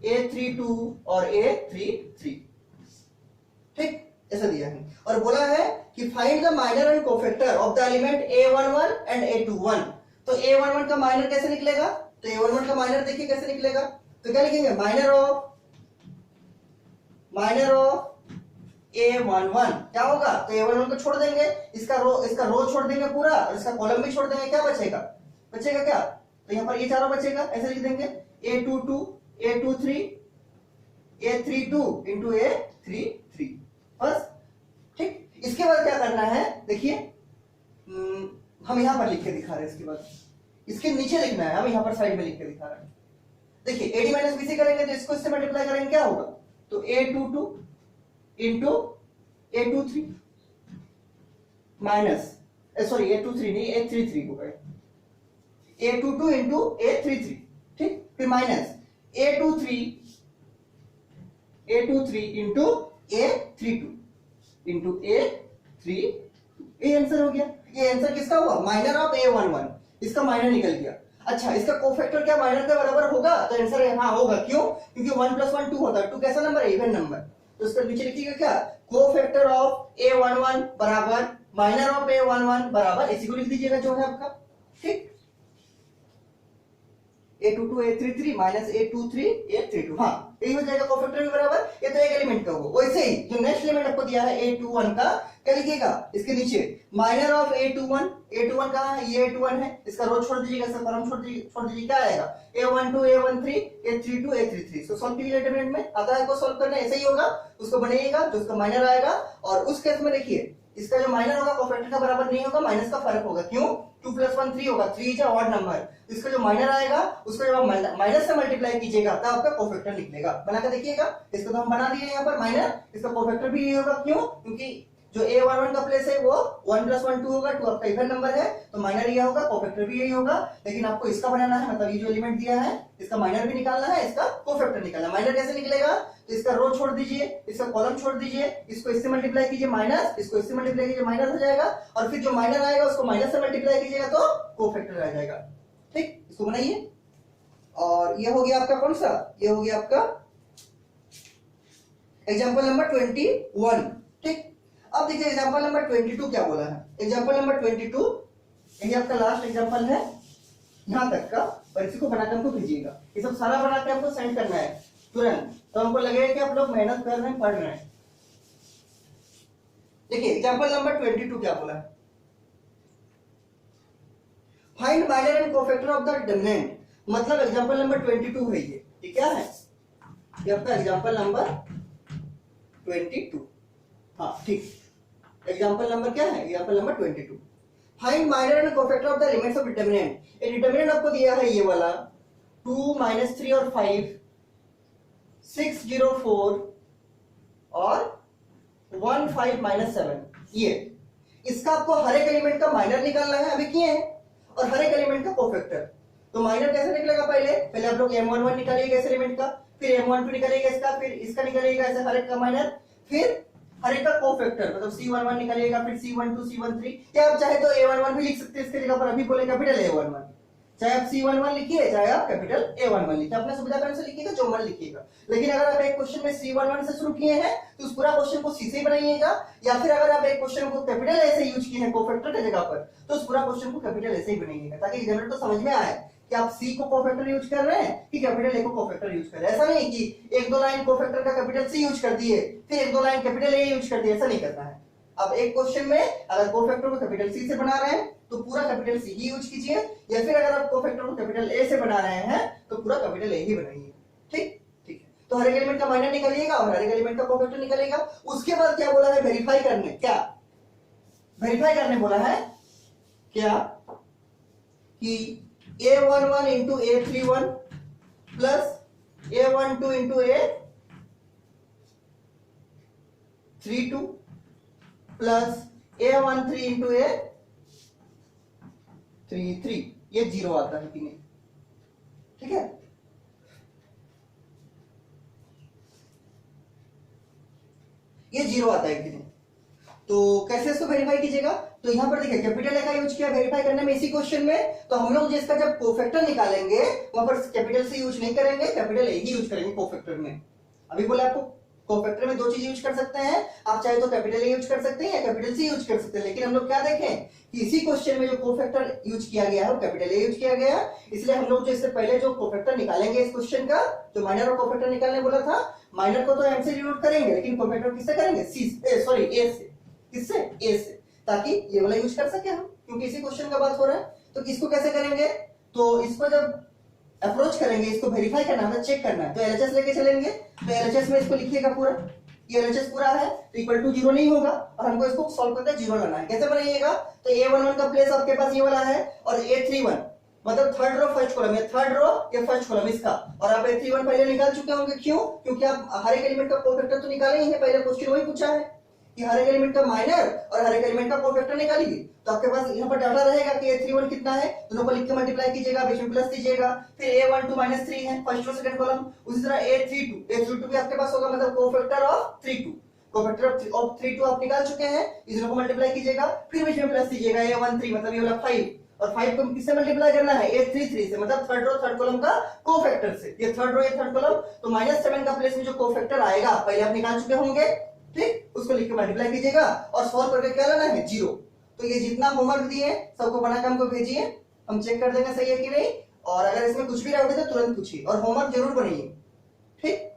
A32 और A33। ठीक, ऐसा दिया है और बोला है कि find the minor and cofactor of the element A11 and A21। तो A11 का माइनर कैसे निकलेगा? तो A11 का माइनर देखिए कैसे निकलेगा, तो क्या लिखेंगे? माइनर ऑफ A11 क्या होगा? तो A11 को छोड़ देंगे, इसका रो छोड़ देंगे पूरा और इसका कॉलम भी छोड़ देंगे, क्या बचेगा? बचेगा क्या? तो यहाँ पर ये चारों बचेगा, ऐसे लिख देंगे A22, A23, A32 into A33 बस। ठीक, इसके बाद क्या करना है देखिए, हम यहां पर लिख के दिखा रहे हैं, इसके बाद इसके नीचे लिखना है, हम यहां पर साइड में लिख के दिखा रहे हैं। देखिए AD माइनस BC करेंगे तो इसको इससे मल्टीप्लाई करेंगे, क्या होगा? तो A22 into A23 minus sorry A23 नहीं A33 होगा, A22 इंटू A33। ठीक, फिर minus A23 into A32 into A32। ये आंसर हो गया। ये आंसर किसका हुआ? माइनर ऑफ A11, इसका माइनर निकल गया। अच्छा, इसका कोफैक्टर क्या माइनर के बराबर होगा? तो आंसर हाँ होगा, क्यों? क्योंकि 1 + 1 2 होता है। 2 कैसा नंबर है? Even number. तो इसका नीचे लिखिएगा क्या? कोफैक्टर ऑफ A11 बराबर माइनर ऑफ A11 बराबर, इसी को लिख दीजिएगा जो है आपका। ठीक, A22 A33 minus A23 A32, हाँ यही हो जाएगा कोफैक्टर भी बराबर। ये तो एक एलिमेंट का हो। वैसे ही जो नेक्स्ट एलिमेंट आपको दिया है A21 का, क्या लिखिएगा इसके नीचे? Minor of A21। A21 कहाँ है? ये A21 है, इसका रो छोड़ दीजिएगा, इसका कॉलम छोड़ दीजिए, क्या आएगा? A12 A13 A32 A33। इसको सॉल्व कीजिए, डिटरमिनेंट में आता है आपको सॉल्व करना, ऐसे ही होगा। उसको बनाइएगा तो उसका माइनर आएगा, और उस केस में देखिए इसका जो माइनर होगा कोफैक्टर का बराबर नहीं होगा, माइनस का फर्क होगा। क्यों? 2 + 1 3 होगा, 3 इज अ ऑड नंबर। इसका जो माइनर आएगा उसको जब आप माइनस से मल्टीप्लाई कीजिएगा तब आपका कोफैक्टर निकलेगा। बना के देखिएगा, इसको तो हम बना दिए यहाँ पर माइनर, इसका कोफैक्टर भी ये होगा। क्यों? क्योंकि जो A11 का प्लेस है वो 1 + 1 2 होगा, 2 आपका इवन नंबर है, तो माइनर ये होगा, कोफैक्टर भी यही होगा। लेकिन आपको इसका बनाना है, मतलब ये जो एलिमेंट दिया है इसका माइनर भी निकालना है, इसका कोफैक्टर निकालना है। माइनर कैसे निकलेगा? तो इसका रो छोड़ दीजिए, इसका कॉलम छोड़ दीजिए, इसको इससे मल्टीप्लाई कीजिए माइनस, इसको इससे मल्टीप्लाई कीजिए माइनस हो जाएगा, और फिर जो माइनर आएगा उसको माइनस से मल्टीप्लाई कीजिएगा तो कोफैक्टर आ जाएगा। ठीक, इसको बनाइए। और ये हो गया आपका कौन सा? ये हो गया आपका एग्जांपल नंबर 21। ठीक, अब देखिए एग्जांपल नंबर 22 क्या बोला है। एग्जांपल नंबर 22 यही आपका लास्ट एग्जांपल है यहां तक का। और इसी को बना के हमको भेजिएगा। ये सब सारा बना के हमको सेंड करना है तुरंत, तो हमको लगेगा कि आप लोग मेहनत कर रहे हैं, पढ़ रहे हैं। देखिए एग्जांपल नंबर 22 क्या बोला है, find minor and cofactor of the determinant. मतलब एग्जांपल नंबर 22 है ये क्या है, ये आपका एग्जांपल नंबर 22। हाँ ठीक, एग्जांपल नंबर क्या है, example number 22। Find minor and cofactor of the elements of determinant. ये डिटरमिनेंट आपको दिया है ये वाला 2 -3 और 5 6 0 4 और 1 5 -7। ये इसका आपको हर एक एलिमेंट का माइनर निकालना है, अभी किए हैं, और हर एक एलिमेंट का कोफैक्टर। तो माइनर कैसे निकलेगा, पहले आप लोग M11 निकालिएगा इस एलिमेंट का, फिर M12 निकालिएगा इसका, फिर इसका निकालिएगा, ऐसे हर एक का माइनर, फिर हर एक का कोफैक्टर, मतलब C11 निकालिएगा, फिर C12 C13, या आप चाहे तो A11 भी लिख सकते हैं इसके जगह पर, अभी बोले कैपिटल A11, चाहे आप C11 लिखिए चाहे आप कैपिटल A11 लिखिए, अपने सुविधा के अनुसार लिखिएगा जो मन लिखिएगा। लेकिन अगर आप एक क्वेश्चन में C11 से शुरू किए हैं तो उस पूरा क्वेश्चन को C से ही बनाइएगा, या फिर अगर आप एक क्वेश्चन को कैपिटल A से यूज किए हैं कोफैक्टर की जगह पर तो उस पूरा क्वेश्चन को कैपिटल A से ही बनाइएगा, ताकि एग्जामिनर को समझ में आए कि आप C को कोफैक्टर यूज कर रहे हैं कि कैपिटल A को कोफैक्टर यूज कर रहे हैं। ऐसा नहीं कि एक दो लाइन कोफैक्टर का कैपिटल C यूज कर दिए फिर एक दो लाइन कैपिटल A यूज कर दिए, ऐसा नहीं करना है। अब एक क्वेश्चन में अगर कोफैक्टर को कैपिटल C से बना रहे हैं तो पूरा कैपिटल C ही यूज कीजिए, या फिर अगर आप कोफैक्टर को कैपिटल A से बना रहे हैं तो पूरा कैपिटल A ही बनाइए। ठीक ठीक है, तो हर एक एलिमेंट का माइनर निकालिएगा और हर एक एलिमेंट का कोफैक्टर निकालिएगा। उसके बाद क्या बोला है, वेरीफाई करने, क्या वेरीफाई करने बोला है, क्या कि A11 into A31 plus A12 into A32 plus A13 into A33, ये 0 आता है कि नहीं, ठीक है। ये 0 आता है कि नहीं, तो कैसे इसको वेरीफाई कीजिएगा, तो यहां पर देखिए कैपिटल A का यूज किया वेरीफाई करने में इसी क्वेश्चन में, तो हम लोग जिसका जब कोफैक्टर निकालेंगे वहां पर कैपिटल C यूज नहीं करेंगे, कैपिटल A ही यूज करेंगे कोफैक्टर में। अभी बोले आपको कोफैक्टर में दो चीज यूज कर सकते हैं, आप चाहे तो कैपिटल A यूज कर सकते हैं या कैपिटल C यूज कर सकते हैं, लेकिन हम लोग क्या देखें कि इसी क्वेश्चन में जो कोफैक्टर यूज किया गया है वो कैपिटल A यूज किया गया है, इसलिए हम लोग जो इससे पहले जो कोफैक्टर निकालेंगे इस क्वेश्चन का, जो माइनर और कोफैक्टर निकालने बोला था, माइनर को तो M से डिनोट करेंगे लेकिन कोफैक्टर किससे करेंगे, A से, किससे, A से, ताकि ये वाला यूज कर सके हम, क्योंकि इसी क्वेश्चन का बात हो रहा है। तो इसको कैसे करेंगे, तो इसको जब अप्रोच करेंगे, इसको वेरीफाई करना है, चेक करना है, तो LHS लेके चलेंगे, तो LHS में इसको लिखिएगा पूरा, ये LHS पूरा है तो इक्वल टू 0 नहीं होगा, और हमको इसको सॉल्व करके 0 लाना है। कैसे बनाइएगा, तो A11 का प्लेस आपके पास ये वाला है, और A31 मतलब थर्ड रो फर्स्ट कॉलम, ये थर्ड रो ये फर्स्ट कॉलम इसका, और आप A31 पहले निकाल चुके होंगे, क्यों, क्योंकि आप हर एक एलिमेंट का कोफैक्टर तो निकाले ही है, पहले क्वेश्चन वही पूछा है कि हर एक एलिमेंट का माइनर और हर एक एलिमेंट का कोफैक्टर निकालिए, तो आपके पास यहाँ पर डाटा रहेगा कि A31 कितना है, दोनों को लिख के मल्टीप्लाई कीजिएगा, बीच में प्लस दीजिएगा, फिर A12 -3 है फर्स्ट रो सेकंड कॉलम, उसी तरह A32 भी आपके पास होगा, मतलब कोफैक्टर ऑफ 32, कोफैक्टर ऑफ 32 आप निकाल चुके हैं, इस दोनों को मल्टीप्लाई कीजिएगा, फिर बीच में प्लस दीजिएगा, A13 मतलब ये वाला 5, और 5 को किससे मल्टीप्लाई करना है, A33 से, मतलब थर्ड रो थर्ड कॉलम का कोफैक्टर से, ये थर्ड रो ये थर्ड कॉलम, तो -7 का प्लेस में जो कोफैक्टर आएगा पहले आप निकाल चुके होंगे, ठीक, उसको लिख के मल्टीप्लाई कीजिएगा और सॉल्व करके क्या लाना है, 0। तो ये जितना होमवर्क दिए सबको बना के हमको भेजिए, हम चेक कर देंगे सही है कि नहीं, और अगर इसमें कुछ भी डाउट है तो तुरंत पूछिए, और होमवर्क जरूर बनाइए, ठीक।